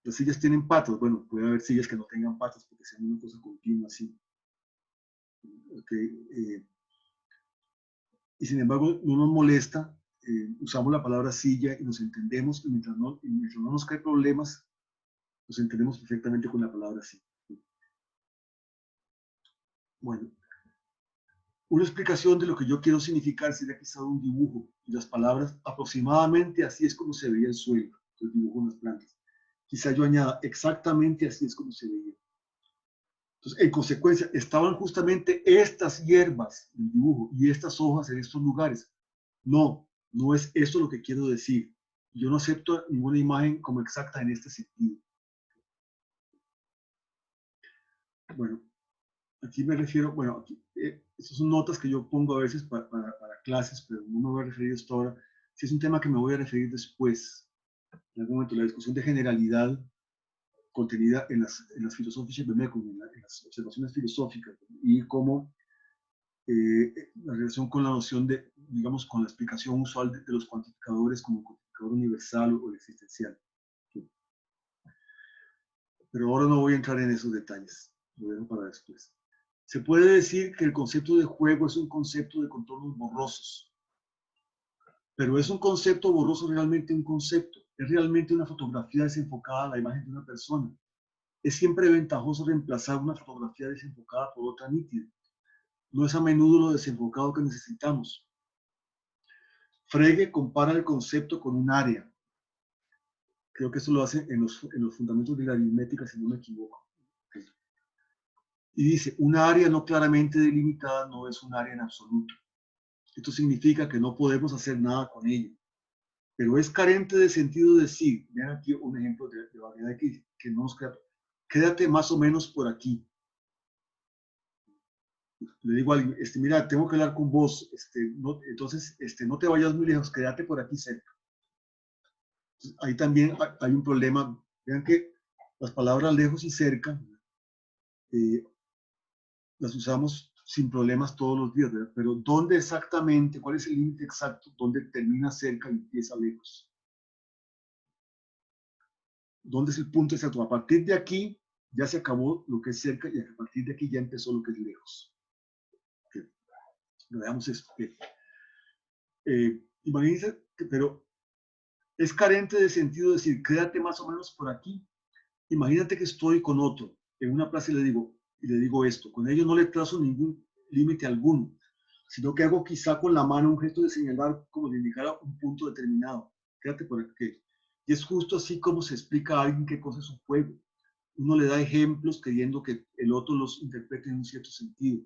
Las sillas tienen patas, bueno, puede haber sillas que no tengan patas porque sean una cosa continua así. Okay, y sin embargo, no nos molesta, usamos la palabra silla y nos entendemos, y mientras no nos cae problemas, nos entendemos perfectamente con la palabra silla. Bueno, una explicación de lo que yo quiero significar sería quizá un dibujo y las palabras aproximadamente así es como se veía el suelo, el dibujo en las plantas. Quizá yo añada exactamente así es como se veía. Entonces, en consecuencia, estaban justamente estas hierbas del dibujo y estas hojas en estos lugares. No, no es eso lo que quiero decir. Yo no acepto ninguna imagen como exacta en este sentido. Bueno, aquí me refiero, bueno, aquí, estas son notas que yo pongo a veces para clases, pero no me voy a referir a esto ahora. Si es un tema que me voy a referir después, en algún momento, la discusión de generalidad contenida en las filosofías, en las observaciones filosóficas, y cómo la relación con la noción de, digamos, con la explicación usual de los cuantificadores como el cuantificador universal o el existencial. Pero ahora no voy a entrar en esos detalles, lo dejo para después. Se puede decir que el concepto de juego es un concepto de contornos borrosos, pero ¿es un concepto borroso realmente un concepto? ¿Es realmente una fotografía desenfocada a la imagen de una persona? Es siempre ventajoso reemplazar una fotografía desenfocada por otra nítida. No es a menudo lo desenfocado que necesitamos. Frege compara el concepto con un área. Creo que eso lo hace en los fundamentos de la aritmética, si no me equivoco. Y dice, una área no claramente delimitada no es un área en absoluto. Esto significa que no podemos hacer nada con ella. Pero es carente de sentido decir, vean aquí un ejemplo de variedad que no nos queda, quédate más o menos por aquí. Le digo a alguien, mira, tengo que hablar con vos, no, entonces no te vayas muy lejos, quédate por aquí cerca. Entonces, ahí también hay un problema. Vean que las palabras lejos y cerca las usamos sin problemas todos los días, ¿verdad? Pero ¿dónde exactamente, cuál es el límite exacto donde termina cerca y empieza lejos? ¿Dónde es el punto exacto? A partir de aquí ya se acabó lo que es cerca y a partir de aquí ya empezó lo que es lejos. Okay. Veamos esto. Imagínense, pero es carente de sentido decir, quédate más o menos por aquí. Imagínate que estoy con otro en una plaza y le digo esto. Con ello no le trazo ningún límite alguno, sino que hago quizá con la mano un gesto de señalar como de indicar un punto determinado. Quédate por aquí. Y es justo así como se explica a alguien qué cosa es un juego. Uno le da ejemplos queriendo que el otro los interprete en un cierto sentido.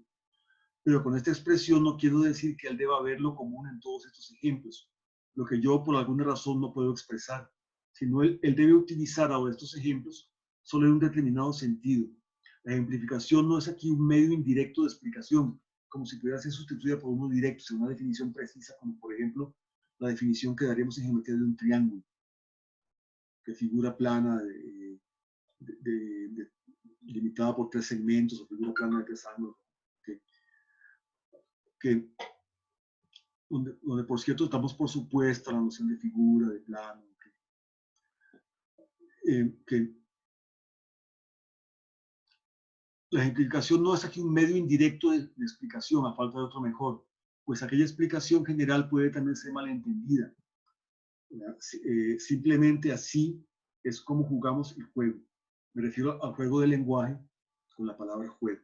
Pero con esta expresión no quiero decir que él deba ver lo común en todos estos ejemplos, lo que yo por alguna razón no puedo expresar, sino él debe utilizar ahora estos ejemplos solo en un determinado sentido. La ejemplificación no es aquí un medio indirecto de explicación, como si pudiera ser sustituida por uno directo, sin una definición precisa, como por ejemplo la definición que daríamos en geometría de un triángulo, que figura plana limitada por tres segmentos o figura plana de tres ángulos, que donde por cierto estamos por supuesta la noción de figura, de plano, que la ejemplificación no es aquí un medio indirecto de explicación, a falta de otro mejor, pues aquella explicación general puede también ser malentendida. Simplemente así es como jugamos el juego. Me refiero al juego del lenguaje con la palabra juego.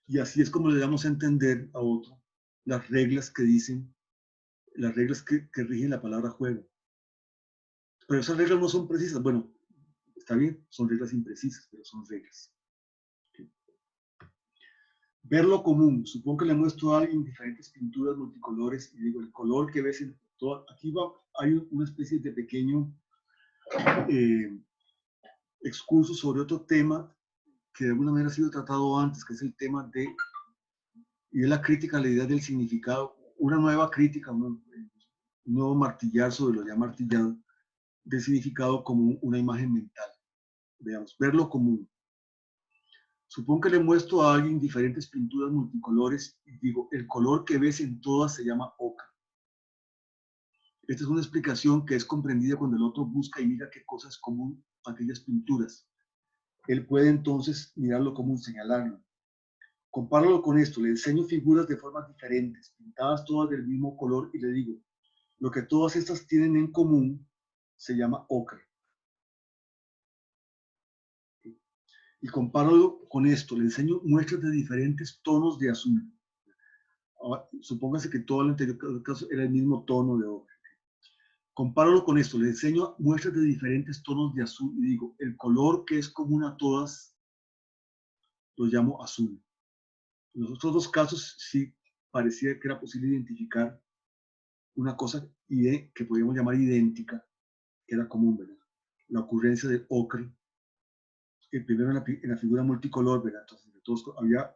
Y así es como le damos a entender a otro las reglas que dicen, las reglas que rigen la palabra juego. Pero esas reglas no son precisas. Bueno, está bien, son reglas imprecisas, pero son reglas. Okay. Ver lo común. Supongo que le muestro a alguien diferentes pinturas multicolores y digo, el color que ves en todo, aquí hay una especie de pequeño excurso sobre otro tema que de alguna manera ha sido tratado antes, que es el tema y de la crítica a la idea del significado, una nueva crítica, un nuevo martillar sobre lo ya martillado, del significado como una imagen mental. Veamos, ver lo común. Supongo que le muestro a alguien diferentes pinturas multicolores y digo, el color que ves en todas se llama ocre. Esta es una explicación que es comprendida cuando el otro busca y mira qué cosa es común a aquellas pinturas. Él puede entonces mirarlo común, señalarlo. Compáralo con esto, le enseño figuras de formas diferentes, pintadas todas del mismo color y le digo, lo que todas estas tienen en común se llama ocre. Y compáralo con esto, le enseño muestras de diferentes tonos de azul. Supóngase que todo el anterior caso era el mismo tono de ocre. Compáralo con esto, le enseño muestras de diferentes tonos de azul y digo, el color que es común a todas lo llamo azul. En los otros dos casos sí parecía que era posible identificar una cosa que podríamos llamar idéntica, que era común, ¿verdad? La ocurrencia del ocre, primero en la figura multicolor, ¿verdad? Entonces, de todos había,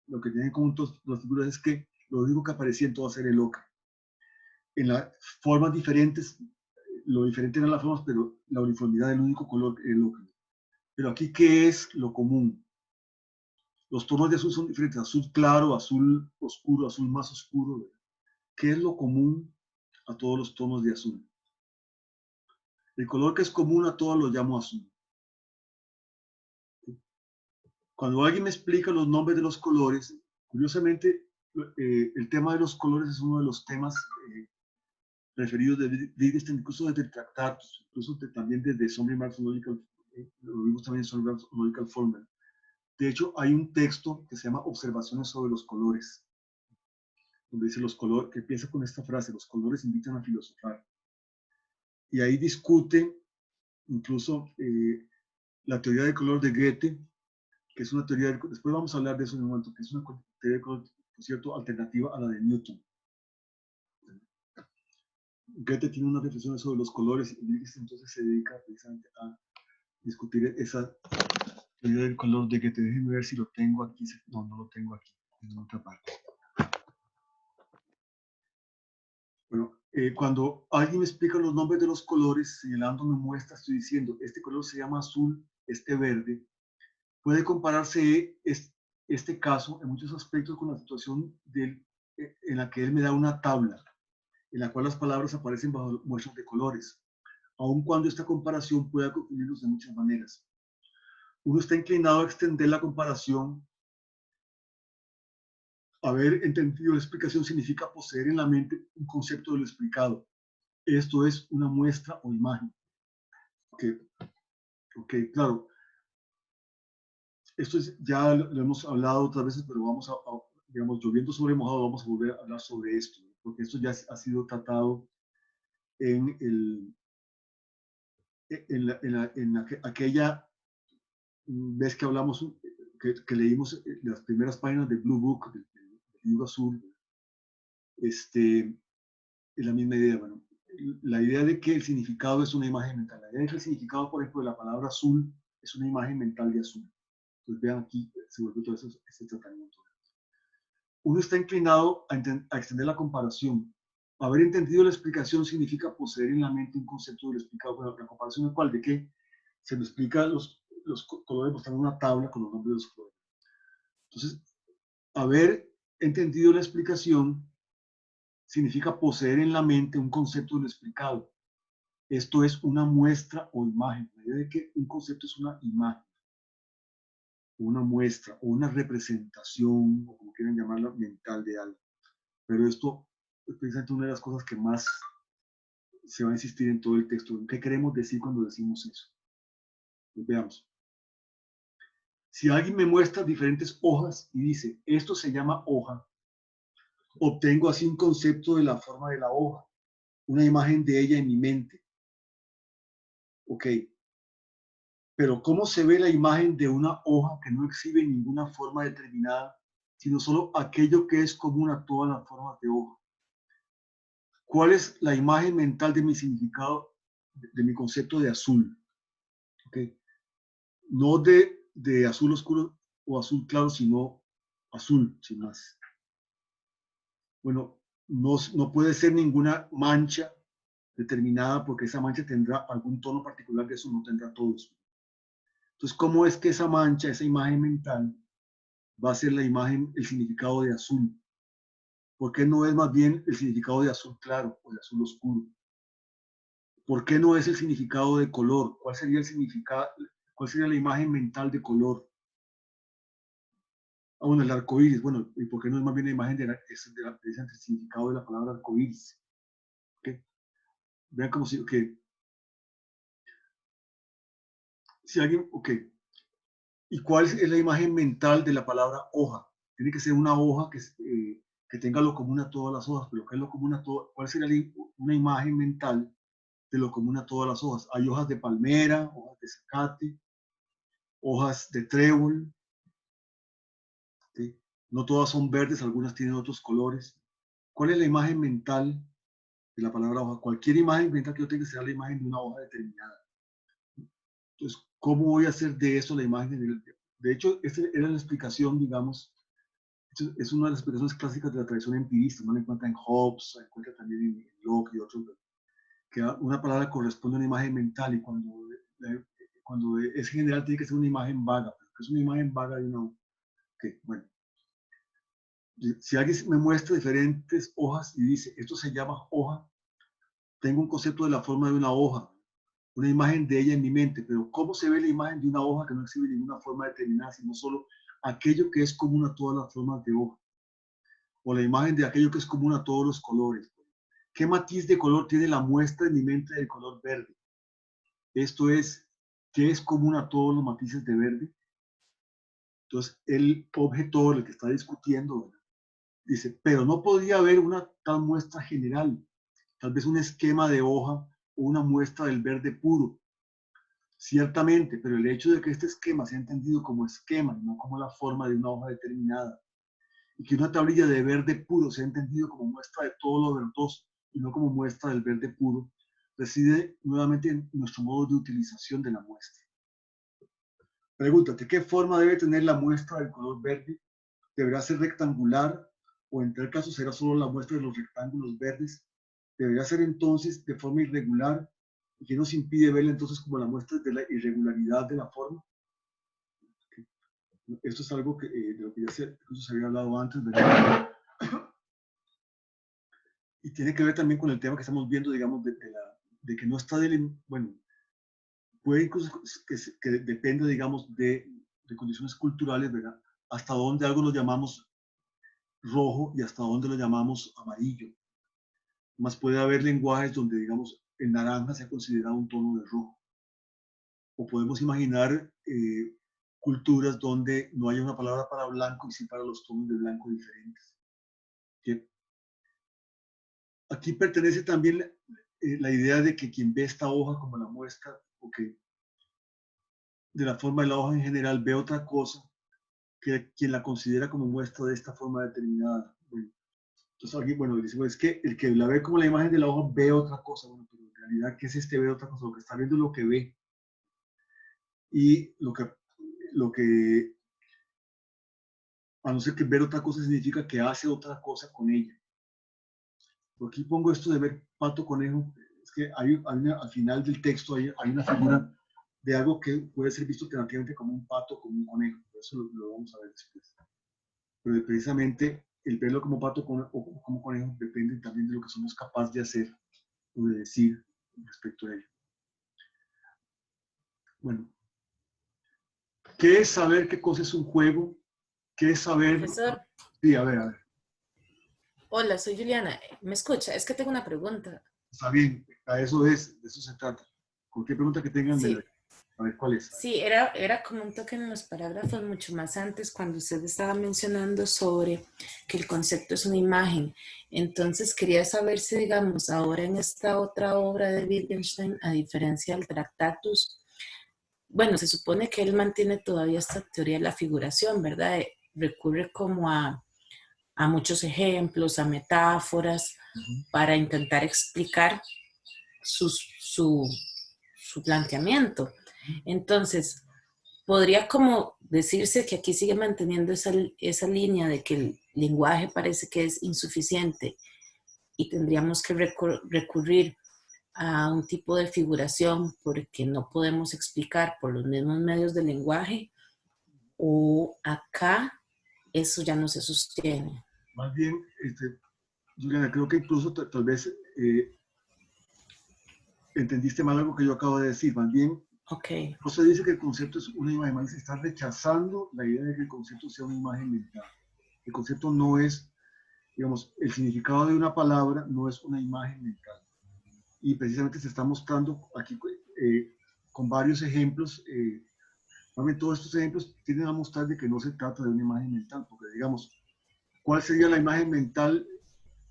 lo que tienen en común todas las figuras es que lo único que aparecía en todas era el ocre. En las formas diferentes, lo diferente eran las formas, pero la uniformidad del único color era el ocre. Pero aquí, ¿qué es lo común? Los tonos de azul son diferentes, azul claro, azul oscuro, azul más oscuro, ¿verdad? ¿Qué es lo común a todos los tonos de azul? El color que es común a todos lo llamo azul. Cuando alguien me explica los nombres de los colores, curiosamente, el tema de los colores es uno de los temas referidos de Wittgenstein, incluso desde Tractatus, incluso también desde Summary Marxological, lo vimos también en Summary Marxological Formula. De hecho, hay un texto que se llama Observaciones sobre los colores, donde dice los colores, que empieza con esta frase, los colores invitan a filosofar. Y ahí discute incluso la teoría del color de Goethe que es una teoría, después vamos a hablar de eso en un momento, que es una teoría, por cierto, alternativa a la de Newton. Goethe tiene unas reflexiones sobre los colores y entonces se dedica precisamente a discutir esa teoría del color de Goethe. Déjenme ver si lo tengo aquí. No, no lo tengo aquí, en otra parte. Bueno, cuando alguien me explica los nombres de los colores, señalándome muestra, estoy diciendo, este color se llama azul, este verde. Puede compararse este caso en muchos aspectos con la situación en la que él me da una tabla, en la cual las palabras aparecen bajo muestras de colores, aun cuando esta comparación pueda confundirnos de muchas maneras. Uno está inclinado a extender la comparación. Haber entendido la explicación significa poseer en la mente un concepto de lo explicado. Esto es una muestra o imagen. Ok, claro. Esto ya lo hemos hablado otras veces, pero vamos digamos, lloviendo sobre mojado, vamos a volver a hablar sobre esto, porque esto ya ha sido tratado en, aquella vez que hablamos, que leímos las primeras páginas de Blue Book, del libro azul. Es la misma idea. Bueno, la idea de que el significado es una imagen mental. La idea de que el significado, por ejemplo, de la palabra azul es una imagen mental de azul. Entonces vean aquí, se vuelve todo ese tratamiento. Uno está inclinado a extender la comparación. Haber entendido la explicación significa poseer en la mente un concepto de lo explicado. Bueno, la comparación es cuál, de qué se me explica los colores, mostrando una tabla con los nombres de los colores. Entonces, haber entendido la explicación significa poseer en la mente un concepto de lo explicado. Esto es una muestra o imagen. La idea de que un concepto es una imagen, una muestra o una representación, o como quieran llamarla, mental de algo. Pero esto es precisamente una de las cosas que más se va a insistir en todo el texto. ¿Qué queremos decir cuando decimos eso? Pues veamos. Si alguien me muestra diferentes hojas y dice, esto se llama hoja, obtengo así un concepto de la forma de la hoja, una imagen de ella en mi mente. Ok, pero ¿cómo se ve la imagen de una hoja que no exhibe ninguna forma determinada, sino solo aquello que es común a todas las formas de hoja? ¿Cuál es la imagen mental de mi significado, de mi concepto de azul? Okay. No de azul oscuro o azul claro, sino azul, sin más. Bueno, no puede ser ninguna mancha determinada, porque esa mancha tendrá algún tono particular de eso, no tendrá todo eso. Entonces, ¿cómo es que esa mancha, esa imagen mental, va a ser la imagen, el significado de azul? ¿Por qué no es más bien el significado de azul claro o de azul oscuro? ¿Por qué no es el significado de color? ¿Cuál sería el significado? ¿Cuál sería la imagen mental de color? Ah, bueno, el arco iris. Bueno, ¿y por qué no es más bien la imagen del significado de la palabra arco iris? ¿Okay? Vean como si, si alguien, ¿y cuál es la imagen mental de la palabra hoja? Tiene que ser una hoja que tenga lo común a todas las hojas, pero ¿qué es lo común a todas? ¿Cuál sería una imagen mental de lo común a todas las hojas? Hay hojas de palmera, hojas de zacate, hojas de trébol, ¿sí? No todas son verdes, algunas tienen otros colores. ¿Cuál es la imagen mental de la palabra hoja? Cualquier imagen mental que yo tenga será la imagen de una hoja determinada. Entonces, ¿cómo voy a hacer de eso la imagen? De hecho, esta era la explicación, digamos, es una de las explicaciones clásicas de la tradición empirista. Uno la encuentra en Hobbes, se encuentra también en Locke y otros, que una palabra corresponde a una imagen mental, y cuando es general tiene que ser una imagen vaga, pero que es una imagen vaga de una. Bueno, si alguien me muestra diferentes hojas y dice, esto se llama hoja, tengo un concepto de la forma de una hoja, una imagen de ella en mi mente, pero ¿cómo se ve la imagen de una hoja que no exhibe ninguna forma determinada, sino solo aquello que es común a todas las formas de hoja? O la imagen de aquello que es común a todos los colores. ¿Qué matiz de color tiene la muestra en mi mente del color verde? Esto es, ¿qué es común a todos los matices de verde? Entonces, el objetor, el que está discutiendo, ¿verdad?, dice, pero no podría haber una tal muestra general, tal vez un esquema de hoja o una muestra del verde puro. Ciertamente, pero el hecho de que este esquema sea entendido como esquema y no como la forma de una hoja determinada, y que una tablilla de verde puro sea entendido como muestra de todo lo verdoso y no como muestra del verde puro, reside nuevamente en nuestro modo de utilización de la muestra. Pregúntate, ¿qué forma debe tener la muestra del color verde? ¿Deberá ser rectangular o en tal caso será solo la muestra de los rectángulos verdes? ¿Deberá ser entonces de forma irregular? ¿Y qué nos impide verla entonces como la muestra de la irregularidad de la forma? Esto es algo que, de lo que ya se había hablado antes, ¿verdad? Y tiene que ver también con el tema que estamos viendo, digamos, de que no está, bueno, puede incluso que depende, digamos, de condiciones culturales, ¿verdad? Hasta dónde algo lo llamamos rojo y hasta dónde lo llamamos amarillo. Más puede haber lenguajes donde, digamos, el naranja se ha considerado un tono de rojo. O podemos imaginar culturas donde no haya una palabra para blanco y sí para los tonos de blanco diferentes. ¿Sí? Aquí pertenece también la idea de que quien ve esta hoja como la muestra, o que de la forma de la hoja en general ve otra cosa que quien la considera como muestra de esta forma determinada. Bueno, entonces alguien, bueno, dice, pues, es que el que la ve como la imagen de la hoja ve otra cosa. Bueno, pero en realidad, ¿qué es este ve otra cosa? Lo que está viendo es lo que ve. Y lo que, a no ser que ver otra cosa significa que hace otra cosa con ella. Por aquí pongo esto de ver pato conejo, es que al final del texto hay una figura de algo que puede ser visto alternativamente como un pato, como un conejo. Eso lo vamos a ver después. Pero precisamente el verlo como pato o como conejo depende también de lo que somos capaces de hacer o de decir respecto a ello. Bueno, ¿qué es saber qué cosa es un juego? ¿Qué es saber? Profesor, Sí, a ver, a ver. hola, soy Juliana. ¿Me escucha? Es que tengo una pregunta. Está bien, de eso se trata. Cualquier pregunta que tengan, Sí, a ver cuál es. sí, era como un toque en los parágrafos mucho más antes cuando usted estaba mencionando sobre que el concepto es una imagen. Entonces quería saber si, digamos, ahora en esta otra obra de Wittgenstein, a diferencia del Tractatus, bueno, se supone que él mantiene todavía esta teoría de la figuración, ¿verdad? Recurre como a muchos ejemplos, a metáforas, para intentar explicar su planteamiento. Entonces, podría como decirse que aquí sigue manteniendo esa línea de que el lenguaje parece que es insuficiente y tendríamos que recurrir a un tipo de figuración porque no podemos explicar por los mismos medios del lenguaje, o acá eso ya no se sostiene. Más bien, Juliana, creo que incluso tal vez entendiste mal algo que yo acabo de decir. Más bien, Ok. no se dice que el concepto es una imagen, más se está rechazando la idea de que el concepto sea una imagen mental. El concepto no es, digamos, el significado de una palabra no es una imagen mental. Y precisamente se está mostrando aquí con varios ejemplos. Todos estos ejemplos tienden a mostrar de que no se trata de una imagen mental, porque digamos, ¿cuál sería la imagen mental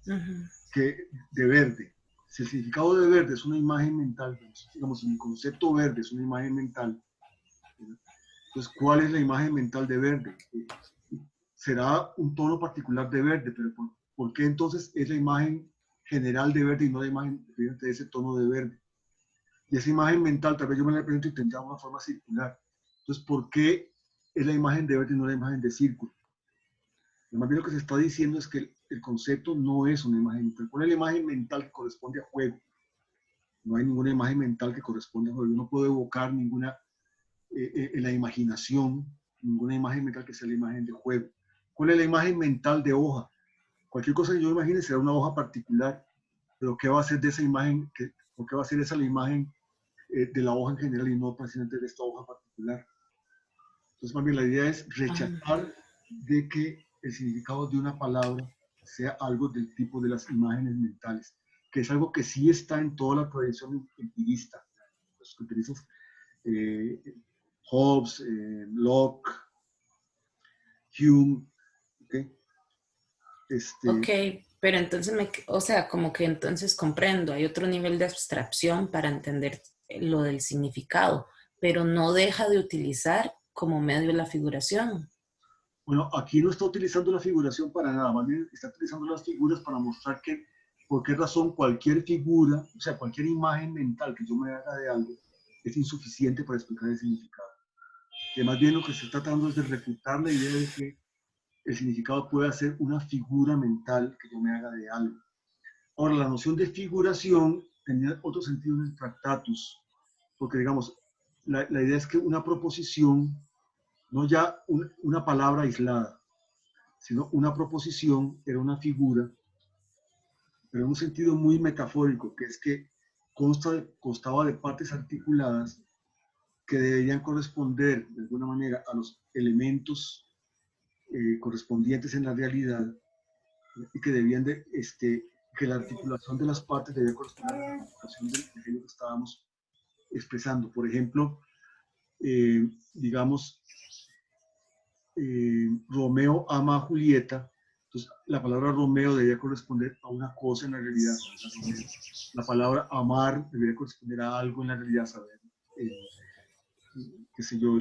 de verde? Si el significado de verde es una imagen mental, digamos, si mi concepto verde es una imagen mental, entonces, ¿cuál es la imagen mental de verde? Será un tono particular de verde, pero ¿por qué entonces es la imagen general de verde y no la imagen de ese tono de verde? Y esa imagen mental, tal vez yo me la presento y tendría una forma circular. Entonces, ¿por qué es la imagen de verde y no la imagen de círculo? Más bien lo que se está diciendo es que el concepto no es una imagen mental. ¿Cuál es la imagen mental que corresponde a juego? No hay ninguna imagen mental que corresponda a juego. Yo no puedo evocar ninguna, en la imaginación, ninguna imagen mental que sea la imagen de juego. ¿Cuál es la imagen mental de hoja? Cualquier cosa que yo imagine será una hoja particular, pero ¿qué va a ser de esa imagen? ¿Por qué va a ser esa la imagen de la hoja en general y no precisamente de esta hoja particular? Entonces, más bien la idea es rechazar de que el significado de una palabra sea algo del tipo de las imágenes mentales, que es algo que sí está en toda la tradición empirista. Los que utilizan Hobbes, Locke, Hume, ¿okay? Ok, pero entonces, o sea, como que entonces comprendo, hay otro nivel de abstracción para entender lo del significado, pero no deja de utilizar como medio la figuración. Bueno, aquí no está utilizando la figuración para nada, más bien está utilizando las figuras para mostrar que por qué razón cualquier figura, o sea, cualquier imagen mental que yo me haga de algo es insuficiente para explicar el significado. Que más bien lo que se está tratando es de refutar la idea de que el significado puede ser una figura mental que yo me haga de algo. Ahora, la noción de figuración tenía otro sentido en el Tractatus, porque digamos, la idea es que una proposición, no ya una palabra aislada, sino una proposición era una figura, pero en un sentido muy metafórico, que es que constaba de partes articuladas que deberían corresponder de alguna manera a los elementos correspondientes en la realidad y que debían de, que la articulación de las partes debía corresponder a la articulación de aquello que estábamos expresando. Por ejemplo, digamos, Romeo ama a Julieta, entonces la palabra Romeo debería corresponder a una cosa en la realidad, la palabra amar debería corresponder a algo en la realidad, saber, qué sé yo,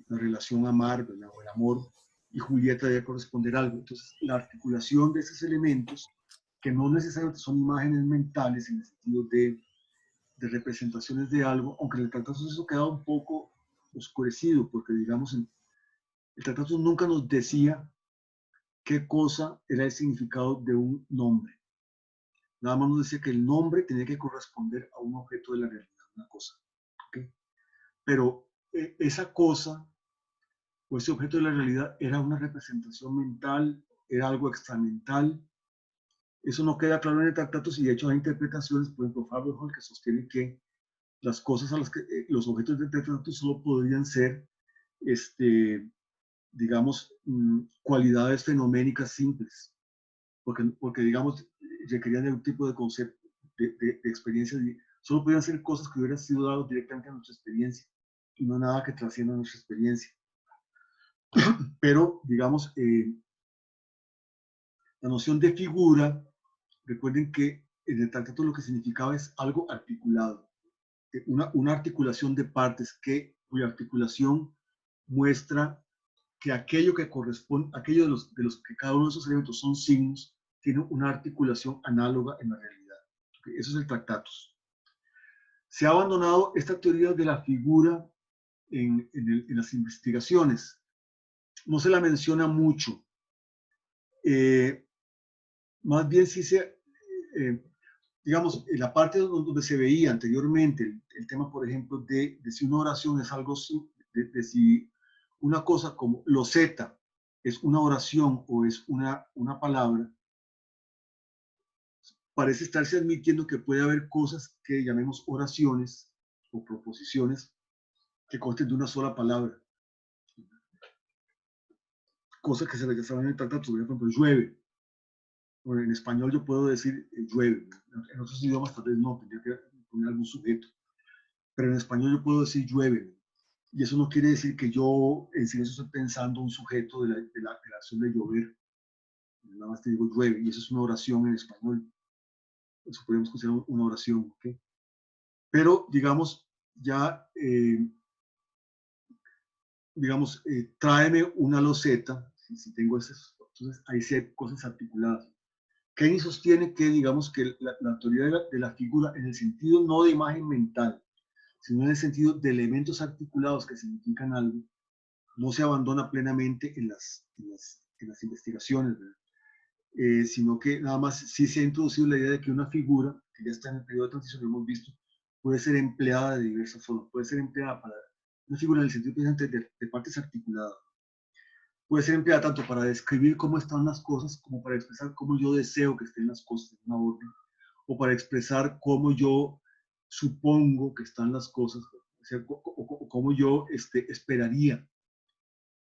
la relación amar, ¿verdad? O el amor, y Julieta debe corresponder a algo. Entonces, la articulación de esos elementos, que no necesariamente son imágenes mentales en el sentido de representaciones de algo, aunque en el Tratado eso queda un poco oscurecido, porque digamos, el Tratado nunca nos decía qué cosa era el significado de un nombre. Nada más nos decía que el nombre tenía que corresponder a un objeto de la realidad, una cosa. ¿Okay? Pero esa cosa o ese objeto de la realidad era una representación mental, era algo extramental. Eso no queda claro en el Tratado y de hecho hay interpretaciones, por ejemplo, Faberholm, que sostiene que las cosas a las que los objetos del Tratado solo podrían ser, digamos, cualidades fenoménicas simples, porque digamos, requerían de un tipo de concepto, de experiencia, solo podían ser cosas que hubieran sido dadas directamente a nuestra experiencia y no nada que trascienda a nuestra experiencia. Pero, digamos, la noción de figura, recuerden que en el tratado lo que significaba es algo articulado, una articulación de partes cuya articulación muestra que aquello que corresponde, aquello de los que cada uno de esos elementos son signos, tiene una articulación análoga en la realidad. ¿Okay? Eso es el Tractatus. Se ha abandonado esta teoría de la figura en las investigaciones. No se la menciona mucho. Más bien sí digamos, en la parte donde se veía anteriormente el tema, por ejemplo, de si una oración es algo, de si una cosa como loseta es una oración o es una palabra, parece estarse admitiendo que puede haber cosas que llamemos oraciones o proposiciones que consten de una sola palabra. Cosas que se rechazaban en el tratado, por ejemplo, llueve. Bueno, en español yo puedo decir llueve. En otros idiomas tal vez no, tendría que poner algún sujeto. Pero en español yo puedo decir llueve. Y eso no quiere decir que yo en silencio estoy pensando un sujeto de la acción de llover. Nada más te digo llueve. Y eso es una oración en español. Eso podemos considerar una oración. ¿Okay? Pero, digamos, ya, digamos, tráeme una loseta. Si tengo esas, entonces ahí sí hay cosas articuladas. Keynes sostiene que, digamos, que la teoría de la figura, en el sentido no de imagen mental, sino en el sentido de elementos articulados que significan algo, no se abandona plenamente en las investigaciones, sino que nada más sí se ha introducido la idea de que una figura, que ya está en el periodo de transición, lo hemos visto, puede ser empleada de diversas formas, puede ser empleada para una figura en el sentido de partes articuladas, puede ser empleada tanto para describir cómo están las cosas, como para expresar cómo yo deseo que estén las cosas en una orden, o para expresar cómo yo supongo que están las cosas, o sea, o cómo yo esperaría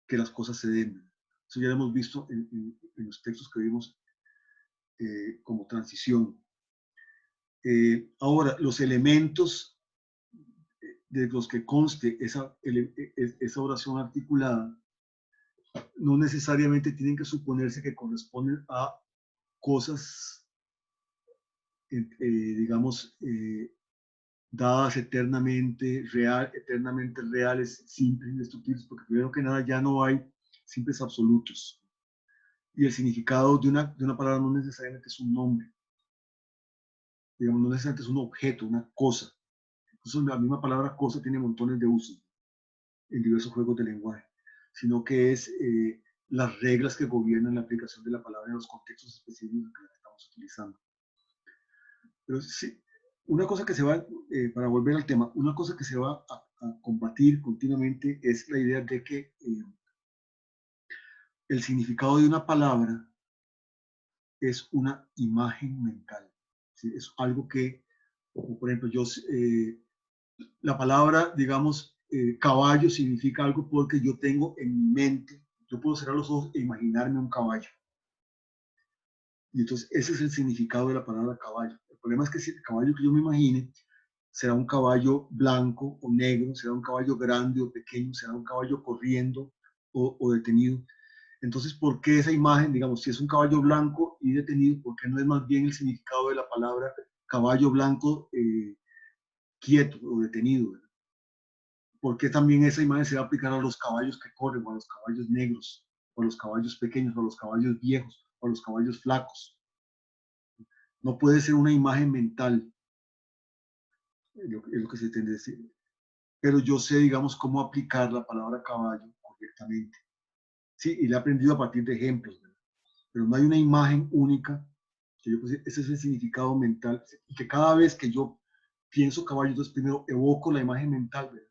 que las cosas se den. Eso ya lo hemos visto en los textos que vimos como transición. Ahora, los elementos de los que conste esa oración articulada no necesariamente tienen que suponerse que corresponden a cosas, digamos, dadas eternamente reales, simples, indestructibles, porque primero que nada ya no hay simples absolutos. Y el significado de una palabra no necesariamente es un nombre, digamos, no necesariamente es un objeto, una cosa. Incluso la misma palabra cosa tiene montones de usos en diversos juegos de lenguaje, sino que es las reglas que gobiernan la aplicación de la palabra en los contextos específicos que la estamos utilizando. Pero sí, una cosa que se va, para volver al tema, una cosa que se va a combatir continuamente es la idea de que el significado de una palabra es una imagen mental. ¿Sí? Es algo que, como por ejemplo, la palabra, digamos, caballo significa algo porque yo tengo en mi mente, yo puedo cerrar los ojos e imaginarme un caballo. Y entonces ese es el significado de la palabra caballo. El problema es que si el caballo que yo me imagine será un caballo blanco o negro, será un caballo grande o pequeño, será un caballo corriendo o detenido. Entonces, ¿por qué esa imagen, digamos, si es un caballo blanco y detenido, por qué no es más bien el significado de la palabra caballo blanco quieto o detenido? ¿Verdad? ¿Por qué también esa imagen se va a aplicar a los caballos que corren, o a los caballos negros, o a los caballos pequeños, o a los caballos viejos, o a los caballos flacos? No puede ser una imagen mental, es lo que se tiende a decir. Pero yo sé, digamos, cómo aplicar la palabra caballo correctamente. Sí, y le he aprendido a partir de ejemplos, ¿verdad? Pero no hay una imagen única que yo, pues, ese es el significado mental, y que cada vez que yo pienso caballo, entonces primero evoco la imagen mental, ¿verdad?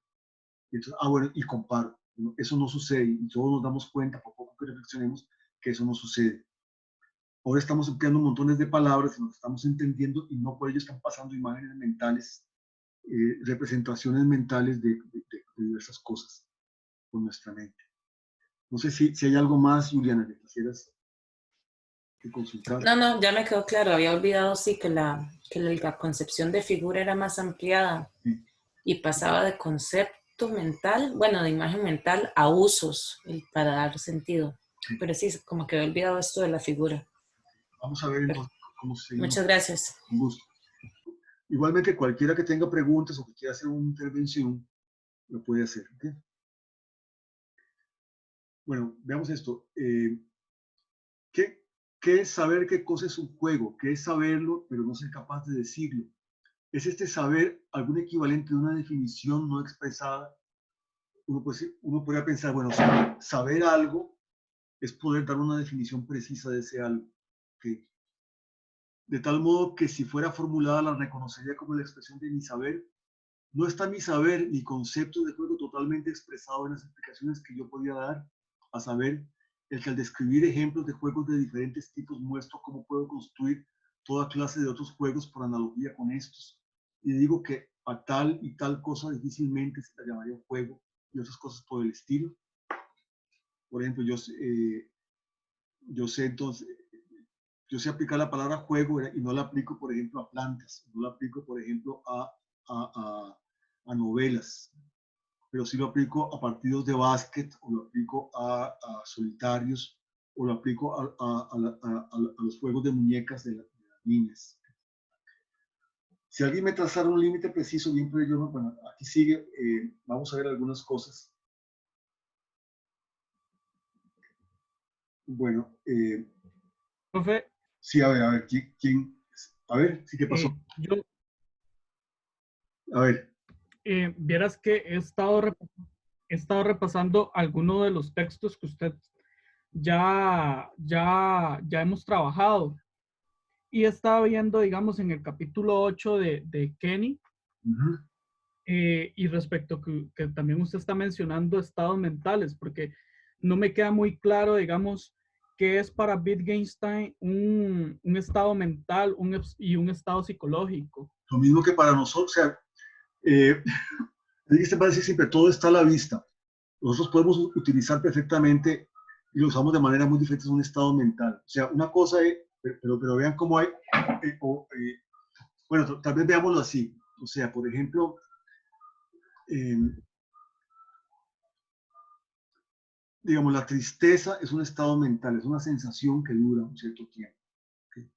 Y entonces, bueno, y comparo, ¿no? Eso no sucede, y todos nos damos cuenta, por poco que reflexionemos, que eso no sucede. Ahora estamos empleando montones de palabras y nos estamos entendiendo, y no por ello están pasando imágenes mentales, representaciones mentales de diversas cosas con nuestra mente. No sé si hay algo más, Juliana, que quisieras consultar. No, no, ya me quedó claro. Había olvidado, sí, que la concepción de figura era más ampliada Sí. y pasaba de concepto mental, bueno, de imagen mental a usos para dar sentido. Sí. Pero sí, como que había olvidado esto de la figura. Vamos a ver Pero, entonces cómo seguimos. muchas gracias. Con gusto. Igualmente, cualquiera que tenga preguntas o que quiera hacer una intervención, lo puede hacer. ¿Okay? Bueno, veamos esto. ¿Qué es saber qué cosa es un juego? ¿Qué es saberlo, pero no ser capaz de decirlo? ¿Es este saber algún equivalente de una definición no expresada? Uno podría pensar, bueno, saber algo es poder dar una definición precisa de ese algo. ¿Okay? De tal modo que si fuera formulada la reconocería como la expresión de mi saber. No está mi saber ni concepto de juego totalmente expresado en las explicaciones que yo podía dar, a saber, el que al describir ejemplos de juegos de diferentes tipos muestro cómo puedo construir toda clase de otros juegos por analogía con estos. Y digo que a tal y tal cosa difícilmente se la llamaría un juego y otras cosas por el estilo. Por ejemplo, yo sé entonces, yo sé aplicar la palabra juego y no la aplico, por ejemplo, a plantas, no la aplico, por ejemplo, a novelas, pero sí lo aplico a partidos de básquet, o lo aplico a solitarios, o lo aplico a los juegos de muñecas de las niñas. Si alguien me trazara un límite preciso, bien, pero yo, bueno, aquí sigue, vamos a ver algunas cosas. Bueno, Profe, sí, a ver, a ver, sí, ¿qué pasó? yo, A ver, vieras que he estado repasando algunos de los textos que usted ya hemos trabajado. Y estaba viendo, digamos, en el capítulo 8 de Kenny, y respecto que también usted está mencionando estados mentales, porque no me queda muy claro, digamos, qué es para Wittgenstein un estado mental y un estado psicológico. lo mismo que para nosotros, o sea, este va a decir siempre, todo está a la vista. Nosotros podemos utilizar perfectamente y lo usamos de manera muy diferente en un estado mental. O sea, una cosa es, pero vean cómo hay, bueno, tal vez veámoslo así. O sea, por ejemplo, digamos, la tristeza es un estado mental, es una sensación que dura un cierto tiempo. ¿Okay?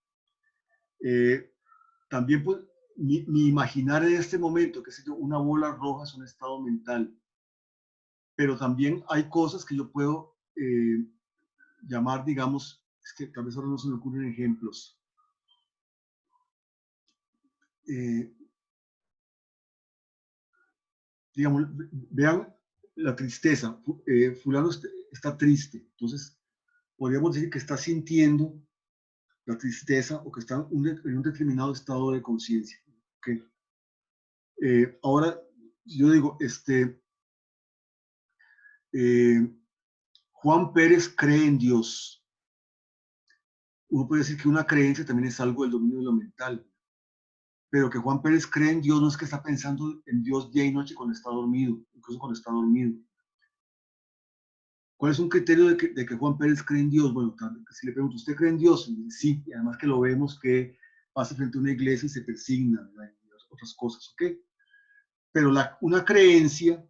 También, pues, mi imaginar en este momento, qué sé yo, una bola roja es un estado mental, pero también hay cosas que yo puedo llamar, digamos, es que tal vez ahora no se me ocurren ejemplos. Digamos, vean la tristeza. Fulano está triste, entonces podríamos decir que está sintiendo la tristeza o que está en un determinado estado de conciencia. ¿Okay? Ahora, yo digo, Juan Pérez cree en Dios. Uno puede decir que una creencia también es algo del dominio de lo mental, pero que Juan Pérez cree en Dios no es que está pensando en Dios día y noche cuando está dormido, incluso cuando está dormido. ¿Cuál es un criterio de que Juan Pérez cree en Dios? Bueno, si le pregunto, ¿usted cree en Dios? Sí, y además que lo vemos que pasa frente a una iglesia y se persigna, ¿verdad? Y otras cosas, ¿ok? Pero una creencia,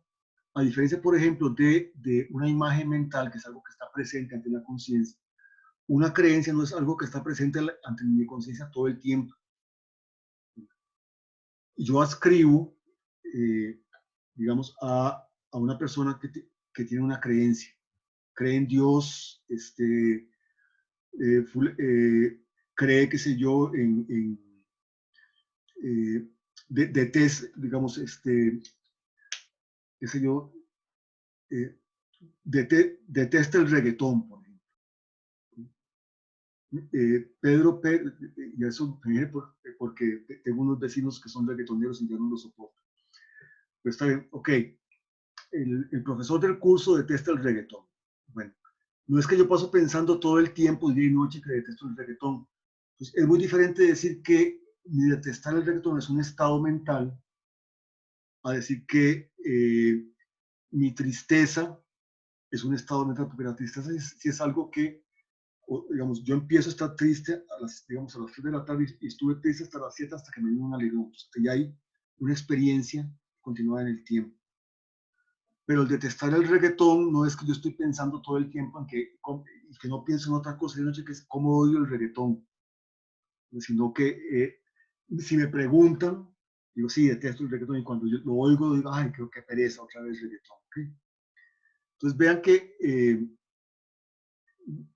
a diferencia, por ejemplo, de una imagen mental, que es algo que está presente ante la conciencia, una creencia no es algo que está presente ante mi conciencia todo el tiempo. Yo adscribo, digamos, a una persona que tiene una creencia. Cree en Dios, cree, qué sé yo, digamos, qué sé yo, detesta el reggaetón, por ejemplo. Y eso porque tengo unos vecinos que son reggaetoneros y ya no lo soporto. Pero está bien, ok. El profesor del curso detesta el reggaetón. Bueno, no es que yo paso pensando todo el tiempo, día y noche, que detesto el reggaetón. Pues es muy diferente decir que mi detestar el reggaetón es un estado mental a decir que mi tristeza es un estado mental, porque la tristeza sí es algo que, digamos, yo empiezo a estar triste digamos, a las 3 de la tarde y estuve triste hasta las 7 hasta que me dio un alegría. Entonces, ya hay una experiencia continuada en el tiempo. Pero el detestar el reggaetón no es que yo estoy pensando todo el tiempo en que no pienso en otra cosa de noche, que es cómo odio el reggaetón, sino que si me preguntan, digo, sí, detesto el reggaetón, y cuando yo lo oigo, digo, ay, creo que pereza otra vez reggaetón. ¿Okay? Entonces vean que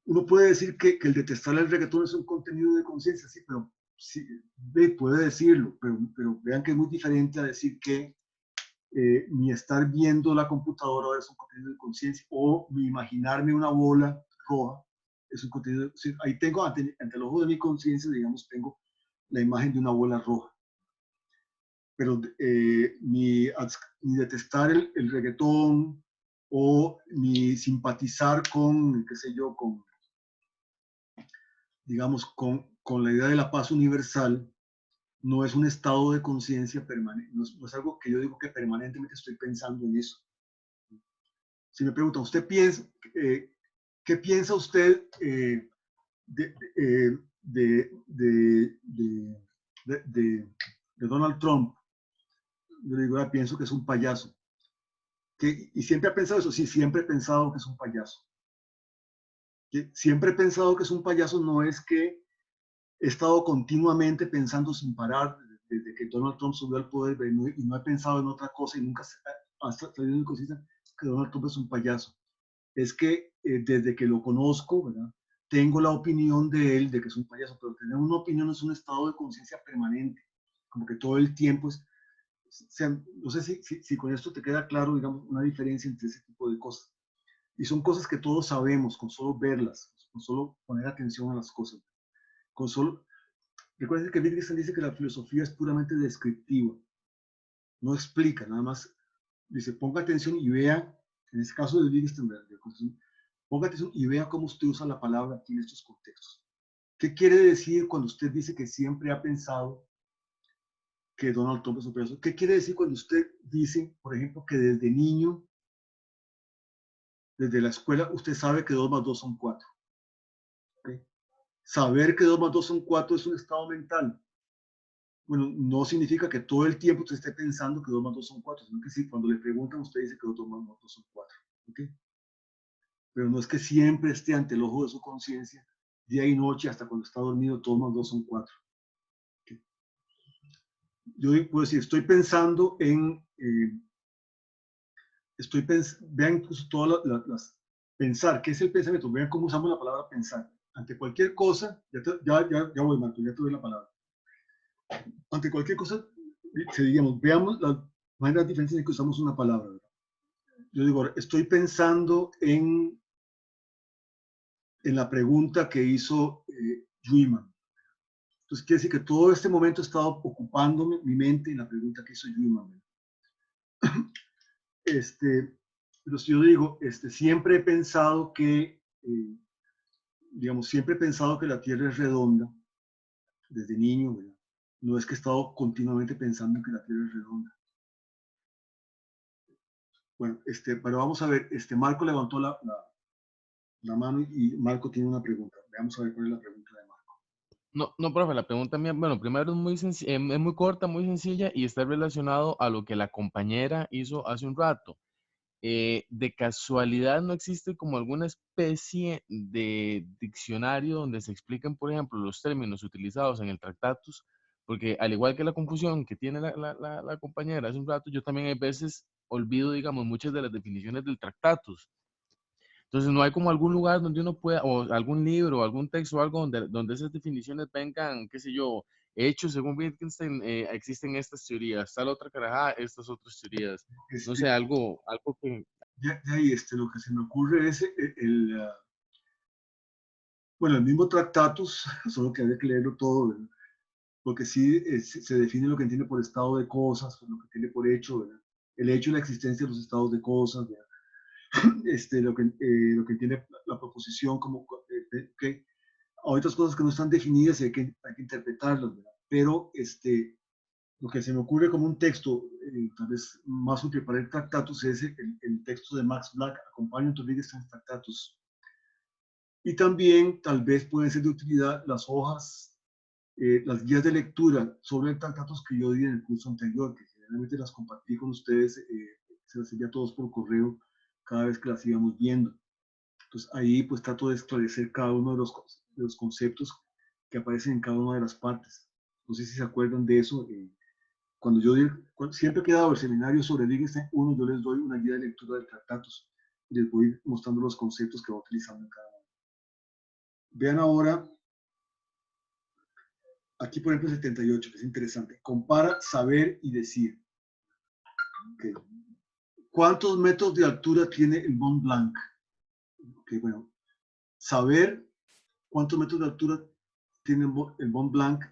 uno puede decir que el detestar el reggaetón es un contenido de conciencia, sí, pero sí, puede decirlo, pero vean que es muy diferente a decir que mi estar viendo la computadora es un contenido de conciencia, o mi imaginarme una bola roja es un contenido de, ahí tengo ante el ojo de mi conciencia, digamos, tengo la imagen de una bola roja. Pero mi detestar el reggaetón o mi simpatizar con, qué sé yo, digamos, con la idea de la paz universal, no es un estado de conciencia permanente, no es algo que yo digo que permanentemente estoy pensando en eso. Si me preguntan, ¿usted piensa, qué piensa usted de Donald Trump? Yo le digo, pienso que es un payaso. ¿Y siempre ha pensado eso? Sí, siempre he pensado que es un payaso. Siempre he pensado que es un payaso, no es que he estado continuamente pensando sin parar desde que Donald Trump subió al poder y no he pensado en otra cosa y nunca ha salido en conciencia que Donald Trump es un payaso. Es que desde que lo conozco, ¿verdad? Tengo la opinión de él de que es un payaso, pero tener una opinión es un estado de conciencia permanente, como que todo el tiempo es, no sé si con esto te queda claro, digamos, una diferencia entre ese tipo de cosas. Y son cosas que todos sabemos con solo verlas, con solo poner atención a las cosas. Con solo, recuerden que Wittgenstein dice que la filosofía es puramente descriptiva, no explica, nada más dice, ponga atención y vea, en este caso de Wittgenstein, ponga atención y vea cómo usted usa la palabra aquí en estos contextos. ¿Qué quiere decir cuando usted dice que siempre ha pensado que Donald Trump es un payaso? ¿Qué quiere decir cuando usted dice, por ejemplo, que desde niño, desde la escuela, usted sabe que 2 más 2 son 4? ¿Okay? Saber que 2 más 2 son 4 es un estado mental. Bueno, no significa que todo el tiempo usted esté pensando que 2 más 2 son 4, sino que sí, cuando le preguntan, usted dice que 2 más 2 son 4. ¿Okay? Pero no es que siempre esté ante el ojo de su conciencia, día y noche, hasta cuando está dormido, 2 más 2 son 4. ¿Okay? yo puedo decir, estoy pensando en, vean incluso todas las, pensar, ¿qué es el pensamiento? Vean cómo usamos la palabra pensar. Ante cualquier cosa, ya voy, Marco, ya te doy la palabra. Ante cualquier cosa, digamos, veamos las maneras diferentes en que usamos una palabra, ¿verdad? Yo digo, estoy pensando en la pregunta que hizo Juiman. Entonces, quiere decir que todo este momento he estado ocupándome mi mente en la pregunta que hizo Juiman. Pero si yo digo, siempre he pensado que, digamos, siempre he pensado que la Tierra es redonda, desde niño, ¿verdad? No es que he estado continuamente pensando en que la Tierra es redonda. Bueno, pero vamos a ver, Marco levantó la mano y Marco tiene una pregunta. Veamos a ver cuál es la pregunta de Marco. No, profe, la pregunta mía, bueno, primero es muy corta, muy sencilla y está relacionado a lo que la compañera hizo hace un rato. De casualidad no existe como alguna especie de diccionario donde se expliquen, por ejemplo, los términos utilizados en el Tractatus, porque al igual que la confusión que tiene la compañera hace un rato, yo también hay veces olvido, digamos, muchas de las definiciones del Tractatus. Entonces, no hay como algún lugar donde uno pueda, o algún libro, o algún texto, o algo donde esas definiciones vengan, qué sé yo, hechos según Wittgenstein, existen estas teorías, tal otra carajada, estas otras teorías. No sé, algo que... De ahí, lo que se me ocurre es bueno, el mismo Tractatus, solo que habría que leerlo todo, ¿verdad? Porque sí se define lo que entiende por estado de cosas, lo que entiende por hecho, ¿verdad? El hecho y la existencia de los estados de cosas, ¿verdad? Lo que entiende la proposición como que hay otras cosas que no están definidas y hay que interpretarlas, ¿verdad? Pero lo que se me ocurre como un texto, tal vez más útil para el Tractatus, es el texto de Max Black, Companion to Wittgenstein Tractatus. Y también tal vez pueden ser de utilidad las hojas, las guías de lectura sobre el Tractatus que yo di en el curso anterior, que generalmente las compartí con ustedes, se las envié a todos por correo cada vez que las íbamos viendo. Entonces ahí pues trato de esclarecer cada uno de los conceptos que aparecen en cada una de las partes. No sé si se acuerdan de eso. Cuando siempre que he dado el seminario sobre Wittgenstein 1, yo les doy una guía de lectura del Tractatus y les voy mostrando los conceptos que va utilizando en cada uno. Vean ahora, aquí por ejemplo 78, que es interesante. Compara saber y decir. Okay. ¿Cuántos metros de altura tiene el Mont Blanc? Okay, bueno, saber cuántos metros de altura tiene el Mont Blanc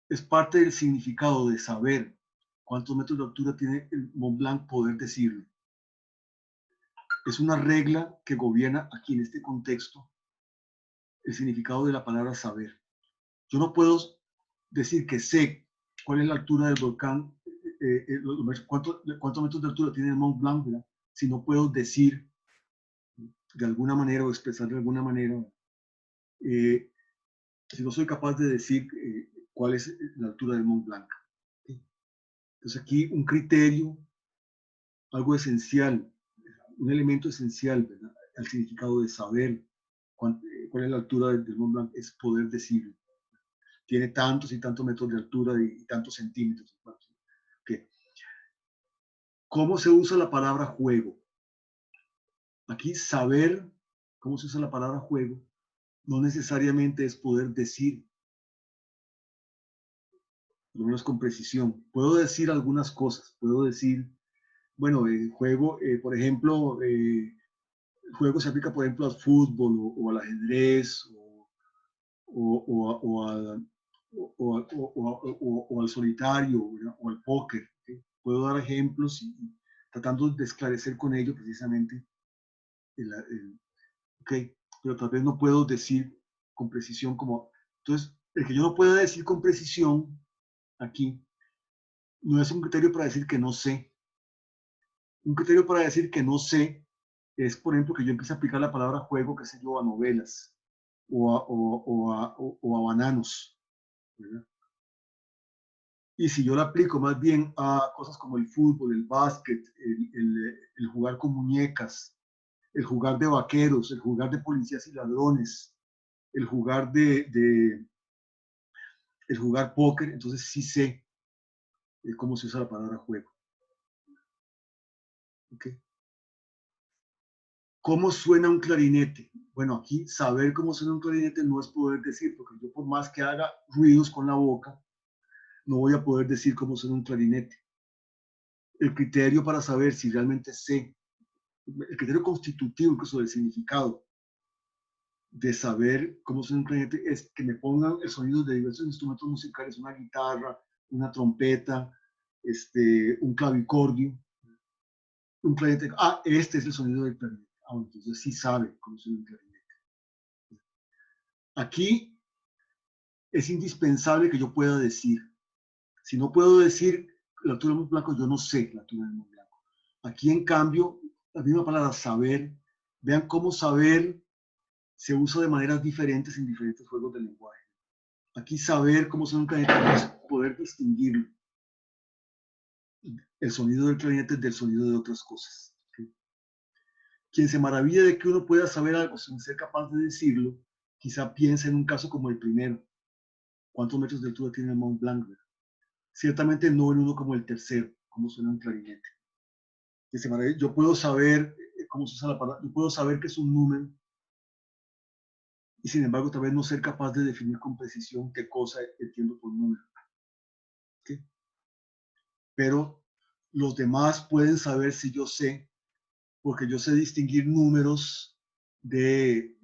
es parte del significado de saber cuántos metros de altura tiene el Mont Blanc, poder decirlo. Es una regla que gobierna aquí en este contexto el significado de la palabra saber. Yo no puedo decir que sé cuál es la altura del volcán, cuántos metros de altura tiene el Mont Blanc, ¿verdad? Si no puedo decir de alguna manera o expresar de alguna manera, si no soy capaz de decir cuál es la altura del Mont Blanc. Entonces aquí un criterio, algo esencial, un elemento esencial, ¿verdad? Al significado de saber cuál es la altura del Mont Blanc, es poder decirlo. Tiene tantos y tantos metros de altura y tantos centímetros. Okay. ¿Cómo se usa la palabra juego? Aquí saber cómo se usa la palabra juego no necesariamente es poder decir, por lo menos con precisión. Puedo decir algunas cosas, puedo decir, bueno, juego, por ejemplo, el juego se aplica, por ejemplo, al fútbol o al ajedrez o al solitario, ¿verdad? O al póker. ¿Okay? Puedo dar ejemplos y tratando de esclarecer con ello precisamente okay, pero tal vez no puedo decir con precisión como... Entonces, el que yo no pueda decir con precisión aquí no es un criterio para decir que no sé. Un criterio para decir que no sé es, por ejemplo, que yo empiece a aplicar la palabra juego, qué sé yo, a novelas o a bananos, ¿verdad? Y si yo la aplico más bien a cosas como el fútbol, el básquet, el jugar con muñecas, el jugar de vaqueros, el jugar de policías y ladrones, el jugar el jugar póker, entonces sí sé cómo se usa la palabra juego. ¿Okay? ¿Cómo suena un clarinete? Bueno, aquí saber cómo suena un clarinete no es poder decir, porque yo por más que haga ruidos con la boca, no voy a poder decir cómo suena un clarinete. El criterio para saber si realmente sé, el criterio constitutivo incluso del significado de saber cómo suena un clarinete es que me pongan el sonido de diversos instrumentos musicales, una guitarra, una trompeta, un clavicordio, un clarinete. Ah, este es el sonido del clarinete. Ah, entonces sí sabe cómo suena un clarinete. Aquí es indispensable que yo pueda decir. Si no puedo decir la altura del Mont Blanc, yo no sé la altura del Mont Blanc. Aquí, en cambio, la misma palabra saber, vean cómo saber se usa de maneras diferentes en diferentes juegos de lenguaje. Aquí saber cómo suena un clarinete es poder distinguirlo. El sonido del clarinete del sonido de otras cosas. ¿Okay? Quien se maravilla de que uno pueda saber algo sin ser capaz de decirlo, quizá piensa en un caso como el primero. ¿Cuántos metros de altura tiene el Mont Blanc? Ciertamente no en uno como el tercero, cómo suena un clarinete. Yo puedo saber cómo se usa la palabra, yo puedo saber que es un número, y sin embargo tal vez no ser capaz de definir con precisión qué cosa entiendo por número. ¿Okay? Pero los demás pueden saber si yo sé, porque yo sé distinguir números de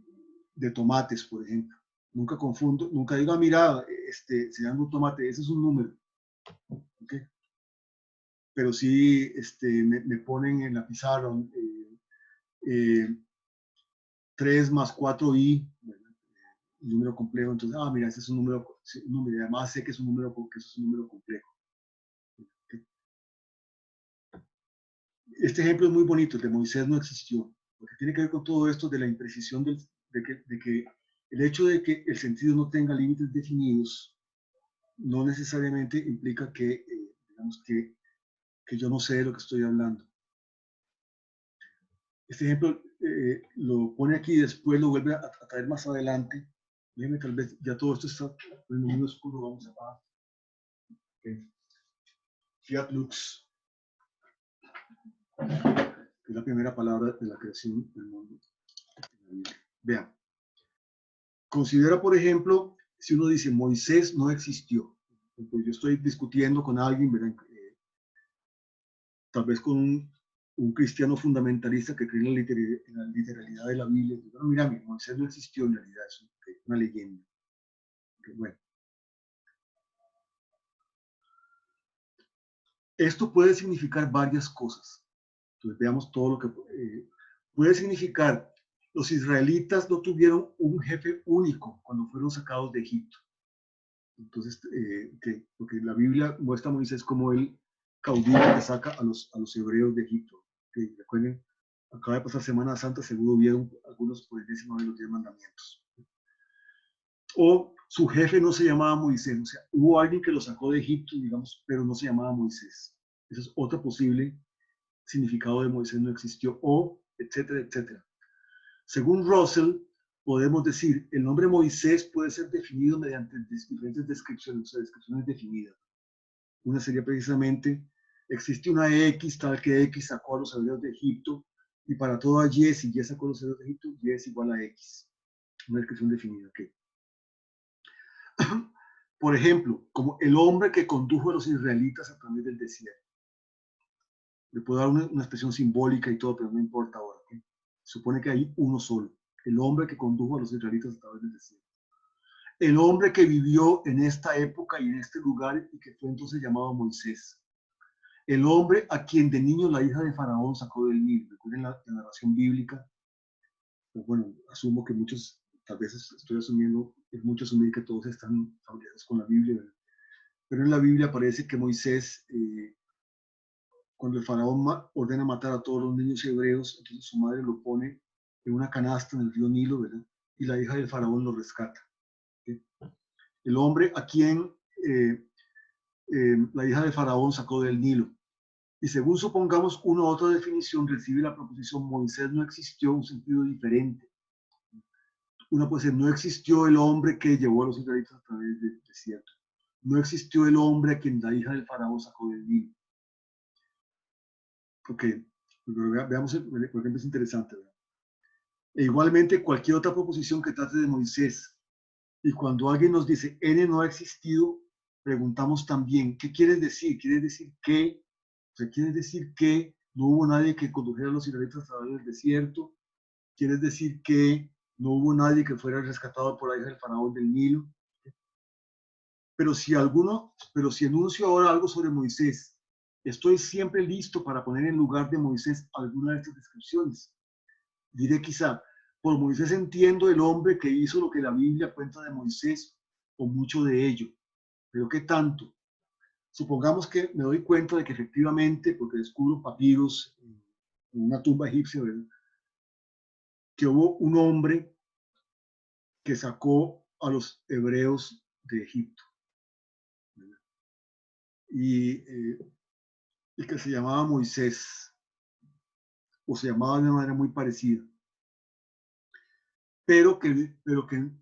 tomates, por ejemplo. Nunca confundo, nunca digo, mira, se llama un tomate, ese es un número. ¿Okay? Pero sí me ponen en la pizarra 3 más 4i, un número complejo, entonces, mira, ese es un número, y además sé que es un número, porque eso es un número complejo. ¿Okay? Este ejemplo es muy bonito, el de Moisés no existió, porque tiene que ver con todo esto de la imprecisión de que el hecho de que el sentido no tenga límites definidos no necesariamente implica que, digamos, que yo no sé de lo que estoy hablando. Este ejemplo lo pone aquí y después lo vuelve a traer más adelante. Déjenme, tal vez ya todo esto está muy oscuro, vamos a apagar. Okay. Fiat Lux, que es la primera palabra de la creación del mundo. Vean, considera, por ejemplo, si uno dice Moisés no existió, pues yo estoy discutiendo con alguien, ¿verdad? Tal vez con un cristiano fundamentalista que cree en la literalidad de la Biblia. Digo, no, mira, Moisés no existió en realidad, es una leyenda. Bueno. Esto puede significar varias cosas. Entonces veamos todo lo que puede significar. Los israelitas no tuvieron un jefe único cuando fueron sacados de Egipto. Entonces, porque la Biblia muestra a Moisés como el caudillo que saca a los hebreos de Egipto. Recuerden, acaba de pasar Semana Santa, seguro vieron algunos por enésima vez los 10 mandamientos. O su jefe no se llamaba Moisés, o sea, hubo alguien que lo sacó de Egipto, digamos, pero no se llamaba Moisés. Ese es otro posible significado de Moisés no existió, o etcétera, etcétera. Según Russell, podemos decir, el nombre Moisés puede ser definido mediante diferentes descripciones, o sea, descripciones definidas. Una sería precisamente, existe una X, tal que X sacó a los hebreos de Egipto, y para toda Y, si Y sacó a los hebreos de Egipto, Y es igual a X. Una descripción definida, ¿ok? Por ejemplo, como el hombre que condujo a los israelitas a través del desierto. Le puedo dar una expresión simbólica y todo, pero no importa ahora. ¿Okay? Supone que hay uno solo, el hombre que condujo a los israelitas a través del desierto. El hombre que vivió en esta época y en este lugar y que fue entonces llamado Moisés. El hombre a quien de niño la hija de Faraón sacó del Nilo. Recuerden la narración bíblica. Pues bueno, asumo que muchos, tal vez estoy asumiendo, es mucho asumir que todos están familiarizados con la Biblia, ¿verdad? Pero en la Biblia aparece que Moisés, cuando el faraón ordena matar a todos los niños hebreos, entonces su madre lo pone en una canasta en el río Nilo, ¿verdad? Y la hija del faraón lo rescata. ¿Okay? El hombre a quien la hija del faraón sacó del Nilo. Y según supongamos una u otra definición, recibe la proposición Moisés no existió un sentido diferente. Una puede ser, no existió el hombre que llevó a los israelitas a través del desierto. no existió el hombre a quien la hija del faraón sacó del Nilo. Ok, pero veamos, por ejemplo, es interesante, ¿verdad? E igualmente, cualquier otra proposición que trate de Moisés, y cuando alguien nos dice, N no ha existido, preguntamos también, ¿qué quieres decir? ¿Quieres decir que? O sea, ¿quieres decir que no hubo nadie que condujera a los israelitas a través del desierto? ¿Quieres decir que no hubo nadie que fuera rescatado por la hija del faraón del Nilo? Pero si enuncio ahora algo sobre Moisés, estoy siempre listo para poner en lugar de Moisés alguna de estas descripciones. Diré quizá, por Moisés entiendo el hombre que hizo lo que la Biblia cuenta de Moisés, o mucho de ello. Pero ¿qué tanto? Supongamos que me doy cuenta de que efectivamente, porque descubro papiros en una tumba egipcia, ¿verdad?, que hubo un hombre que sacó a los hebreos de Egipto, ¿verdad?, y que se llamaba Moisés, o se llamaba de una manera muy parecida, pero que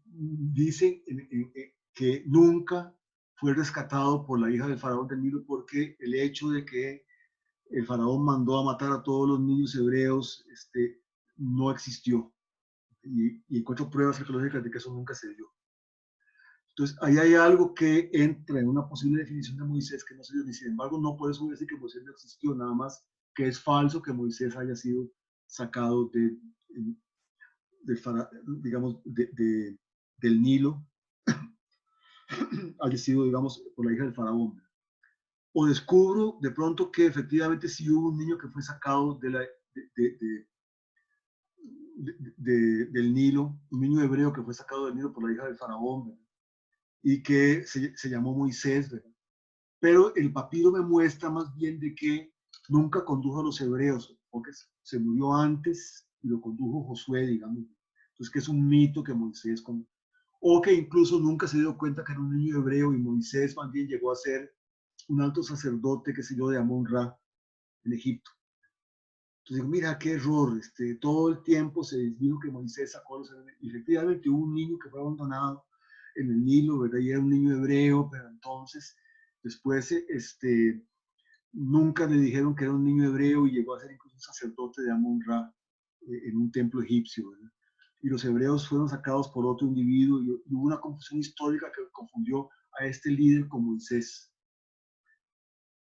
dice que nunca fue rescatado por la hija del faraón del Nilo, porque el hecho de que el faraón mandó a matar a todos los niños hebreos no existió. Y encuentro pruebas arqueológicas de que eso nunca se dio. Entonces, ahí hay algo que entra en una posible definición de Moisés que no se dio, ni sin embargo, no por eso voy a decir que Moisés no existió, nada más que es falso que Moisés haya sido sacado digamos, del Nilo, haya sido, digamos, por la hija del faraón. O descubro de pronto que efectivamente sí hubo un niño que fue sacado del Nilo, un niño hebreo que fue sacado del Nilo por la hija del faraón, ¿verdad?, y que se llamó Moisés, ¿verdad? Pero el papiro me muestra más bien de que nunca condujo a los hebreos, porque se murió antes y lo condujo Josué, digamos. Entonces, que es un mito que Moisés, o que incluso nunca se dio cuenta que era un niño hebreo y Moisés más bien llegó a ser un alto sacerdote, qué sé yo, de Amón-Ra en Egipto. Entonces digo, mira, qué error, todo el tiempo se dijo que Moisés sacó a los hebreos, y efectivamente hubo un niño que fue abandonado en el Nilo, ¿verdad? Y era un niño hebreo, pero entonces después nunca le dijeron que era un niño hebreo y llegó a ser incluso un sacerdote de Amón-Ra en un templo egipcio, ¿verdad? Y los hebreos fueron sacados por otro individuo y hubo una confusión histórica que confundió a este líder con Moisés.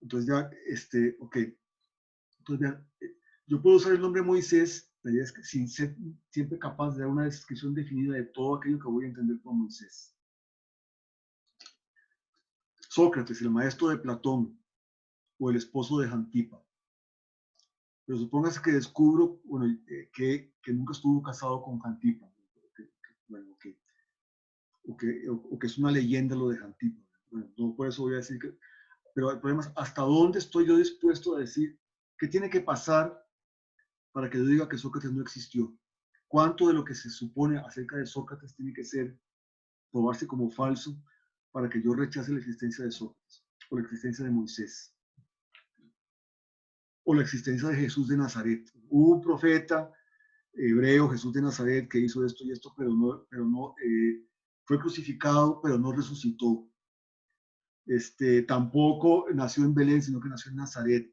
Entonces ya, ok. Entonces ya, yo puedo usar el nombre Moisés, la idea es que sin ser siempre capaz de dar una descripción definida de todo aquello que voy a entender por Moisés. Sócrates, el maestro de Platón, o el esposo de Jantipa. Pero supóngase que descubro, bueno, que nunca estuvo casado con Jantipa, bueno, o que es una leyenda lo de Jantipa. Bueno, no por eso voy a decir que, pero el problema es hasta dónde estoy yo dispuesto a decir qué tiene que pasar para que yo diga que Sócrates no existió. ¿Cuánto de lo que se supone acerca de Sócrates tiene que probarse como falso para que yo rechace la existencia de Sócrates o la existencia de Moisés o la existencia de Jesús de Nazaret? Hubo un profeta hebreo, Jesús de Nazaret, que hizo esto y esto, pero no fue crucificado, pero no resucitó. Tampoco nació en Belén, sino que nació en Nazaret.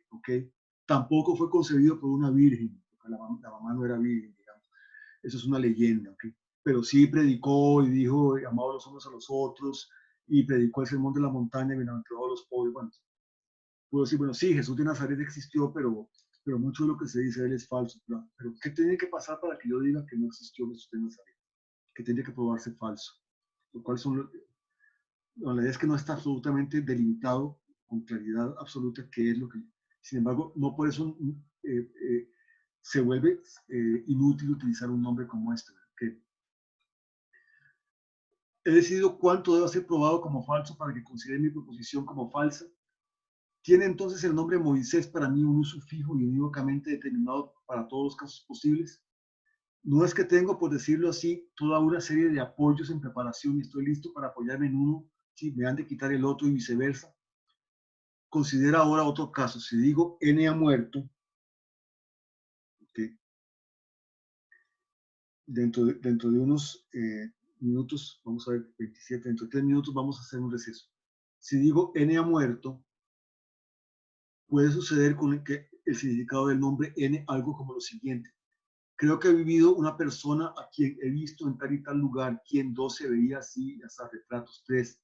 Okay. Tampoco fue concebido por una virgen, porque la mamá no era virgen, digamos. Eso es una leyenda, ¿okay? Pero sí predicó y dijo, amaba los unos a los otros, y predicó el sermón de la montaña, bienaventurado a los pobres. Bueno, puedo decir, bueno, sí, Jesús de Nazaret existió, pero mucho de lo que se dice de él es falso. Pero ¿qué tiene que pasar para que yo diga que no existió Jesús de Nazaret? Que tiene que probarse falso. ¿Cuáles son la idea es que no está absolutamente delimitado con claridad absoluta qué es lo que... Sin embargo, no por eso se vuelve inútil utilizar un nombre como este. Que he decidido cuánto debe ser probado como falso para que considere mi proposición como falsa. ¿Tiene entonces el nombre Moisés para mí un uso fijo y unívocamente determinado para todos los casos posibles? No es que tengo, por decirlo así, toda una serie de apoyos en preparación y estoy listo para apoyarme en uno si me han de quitar el otro y viceversa. Considera ahora otro caso. Si digo N ha muerto, ¿okay?, dentro de unos minutos, vamos a ver, 27, dentro de 3 minutos vamos a hacer un receso. Si digo N ha muerto, puede suceder con el significado del nombre N algo como lo siguiente. Creo que ha vivido una persona a quien he visto en tal y tal lugar, quien 2 se veía así, hasta retratos, 3,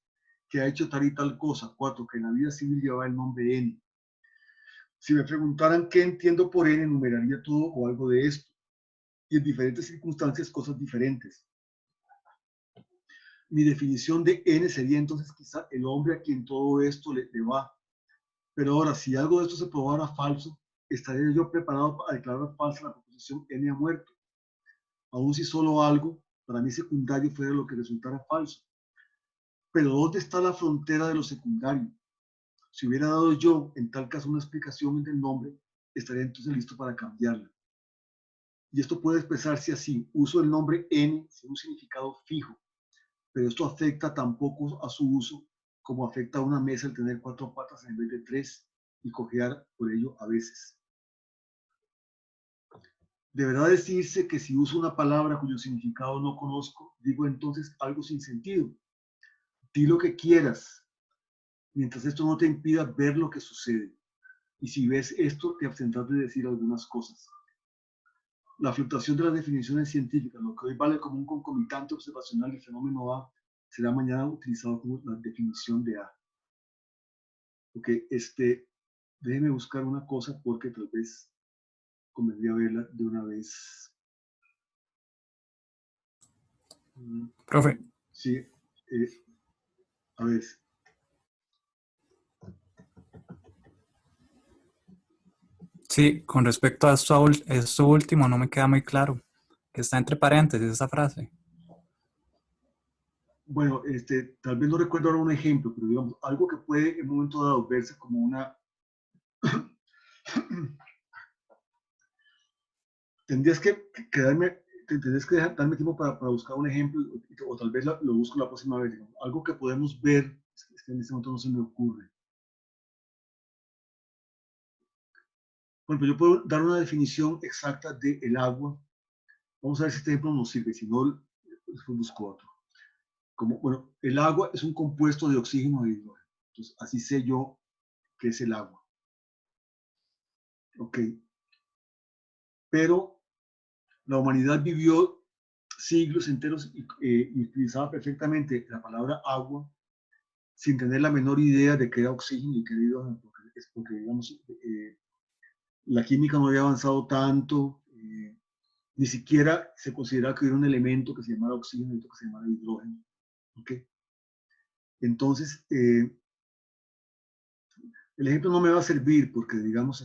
que ha hecho tal y tal cosa, 4, que en la vida civil lleva el nombre N. Si me preguntaran qué entiendo por N, enumeraría todo o algo de esto. Y en diferentes circunstancias, cosas diferentes. Mi definición de N sería entonces quizá el hombre a quien todo esto le va. Pero ahora, si algo de esto se probara falso, estaría yo preparado para declarar falsa la proposición N ha muerto. Aun si solo algo, para mí secundario, fuera lo que resultara falso. Pero ¿dónde está la frontera de lo secundario? Si hubiera dado yo, en tal caso, una explicación del nombre, estaría entonces listo para cambiarla. Y esto puede expresarse así. Uso el nombre N sin un significado fijo, pero esto afecta tampoco a su uso como afecta a una mesa el tener 4 patas en vez de 3 y cojear por ello a veces. Deberá decirse que si uso una palabra cuyo significado no conozco, digo entonces algo sin sentido. Di lo que quieras, mientras esto no te impida ver lo que sucede. Y si ves esto, te abstendrás de decir algunas cosas. La fluctuación de las definiciones científicas, lo que hoy vale como un concomitante observacional del fenómeno A, será mañana utilizado como la definición de A. Ok, déjeme buscar una cosa porque tal vez convendría verla de una vez. Profe. Sí, a ver. Sí, con respecto a esto último no me queda muy claro, que está entre paréntesis esa frase. Bueno, tal vez no recuerdo ahora un ejemplo, pero digamos, algo que puede en un momento dado verse como una... tendrías que darme tiempo para buscar un ejemplo, o tal vez lo busco la próxima vez. Digamos. Algo que podemos ver, es que en este momento no se me ocurre. Bueno, pues yo puedo dar una definición exacta del agua. Vamos a ver si este ejemplo nos sirve, si no, después busco otro. Bueno, el agua es un compuesto de oxígeno y hidrógeno. Entonces, así sé yo qué es el agua. Ok. Pero la humanidad vivió siglos enteros y utilizaba perfectamente la palabra agua sin tener la menor idea de qué era oxígeno y qué era hidrógeno, porque digamos, la química no había avanzado tanto, ni siquiera se consideraba que hubiera un elemento que se llamara oxígeno y otro que se llamara hidrógeno. ¿Okay? Entonces, el ejemplo no me va a servir porque, digamos,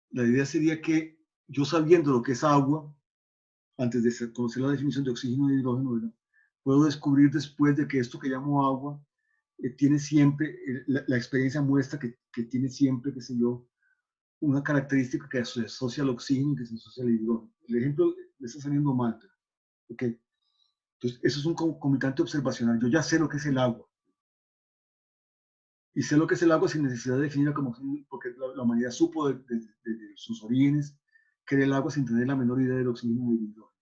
la idea sería que yo sabiendo lo que es agua, antes de conocer la definición de oxígeno y hidrógeno, ¿verdad? Puedo descubrir después de que esto que llamo agua tiene siempre, la experiencia muestra que tiene siempre, qué sé yo, una característica que se asocia al oxígeno y que se asocia al hidrógeno. El ejemplo le está saliendo mal. ¿Okay? Entonces, eso es un concomitante observacional. Yo ya sé lo que es el agua. Y sé lo que es el agua sin necesidad de definirla como oxígeno, porque la humanidad supo desde sus orígenes que era el agua sin tener la menor idea del oxígeno y del hidrógeno.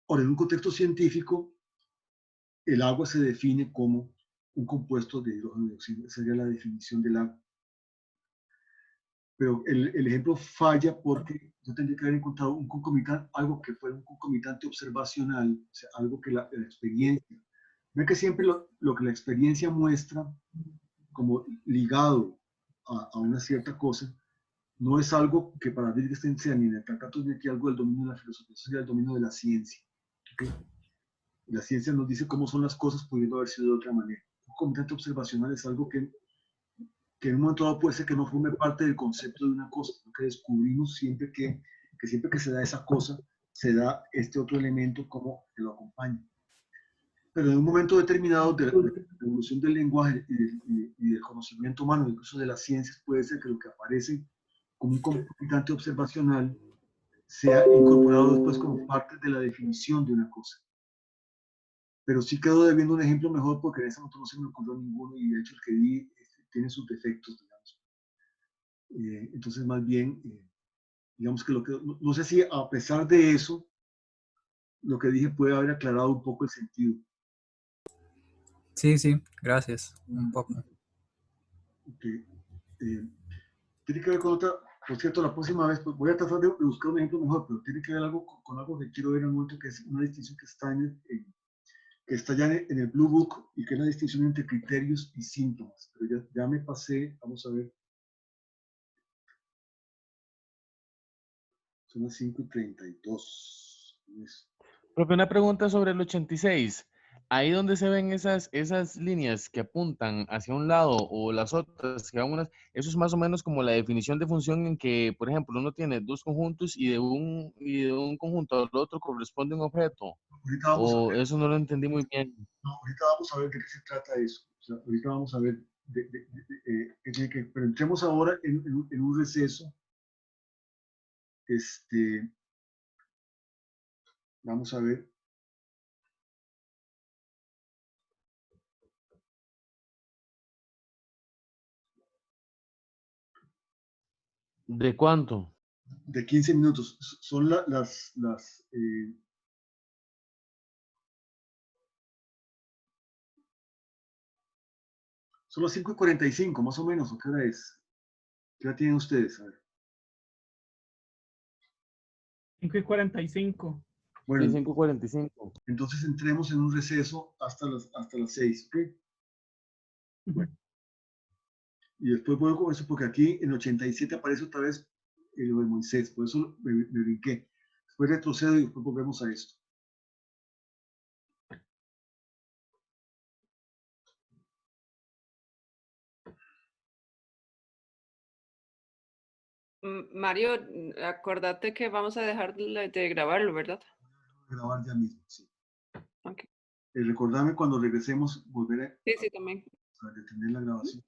Ahora, en un contexto científico, el agua se define como un compuesto de hidrógeno y oxígeno. Esa sería la definición del agua. Pero el ejemplo falla porque yo tendría que haber encontrado un concomitante, algo que fuera un concomitante observacional, o sea, algo que la experiencia. Ve que siempre lo que la experiencia muestra como ligado a una cierta cosa, no es algo que para Wittgenstein sea ni en el tratado ni aquí algo del dominio de la filosofía, eso sería el dominio de la ciencia. ¿Okay? La ciencia nos dice cómo son las cosas pudiendo haber sido de otra manera. Un concomitante observacional es algo que en un momento dado puede ser que no forme parte del concepto de una cosa, sino que descubrimos siempre que siempre que se da esa cosa, se da este otro elemento como que lo acompaña. Pero en un momento determinado de la evolución del lenguaje y del conocimiento humano, incluso de las ciencias, puede ser que lo que aparece como un concomitante observacional sea incorporado después como parte de la definición de una cosa. Pero sí quedo debiendo un ejemplo mejor porque en ese momento no se me ocurrió ninguno y de hecho el que di tiene sus defectos, digamos. Entonces, más bien, Digamos que no sé si a pesar de eso, lo que dije puede haber aclarado un poco el sentido. Sí, sí, gracias. Un poco. Okay. Tiene que ver con otra, por cierto, la próxima vez pues, voy a tratar de buscar un ejemplo mejor, pero tiene que ver algo con algo que quiero ver en un momento, que es una distinción que está, que está ya en el Blue Book y que es la distinción entre criterios y síntomas. Pero ya me pasé, vamos a ver. Son las 5:32. Profe, una pregunta sobre el 86. Ahí donde se ven esas líneas que apuntan hacia un lado o las otras que van unas, eso es más o menos como la definición de función en que, por ejemplo, uno tiene dos conjuntos y de un conjunto al otro corresponde un objeto. Ahorita vamos a O ver. eso no lo entendí muy bien. No, ahorita vamos a ver de qué se trata eso. O sea, ahorita vamos a ver qué tiene que, pero entremos ahora en un receso. Vamos a ver. ¿De cuánto? De 15 minutos. Son son las 5:45, más o menos. ¿O qué hora es? ¿Qué hora tienen ustedes? A ver. 5:45. Bueno, Sí, 5:45. entonces entremos en un receso hasta las 6, ¿ok? Bueno, y después vuelvo con eso porque aquí en 87 aparece otra vez lo de Moisés, por eso me brinqué. Después retrocedo y después volvemos a esto. Mario, acordate que vamos a dejar de grabarlo, ¿verdad? Grabar ya mismo, sí. Ok. Recordarme cuando regresemos, volver Sí, sí, también. a detener la grabación.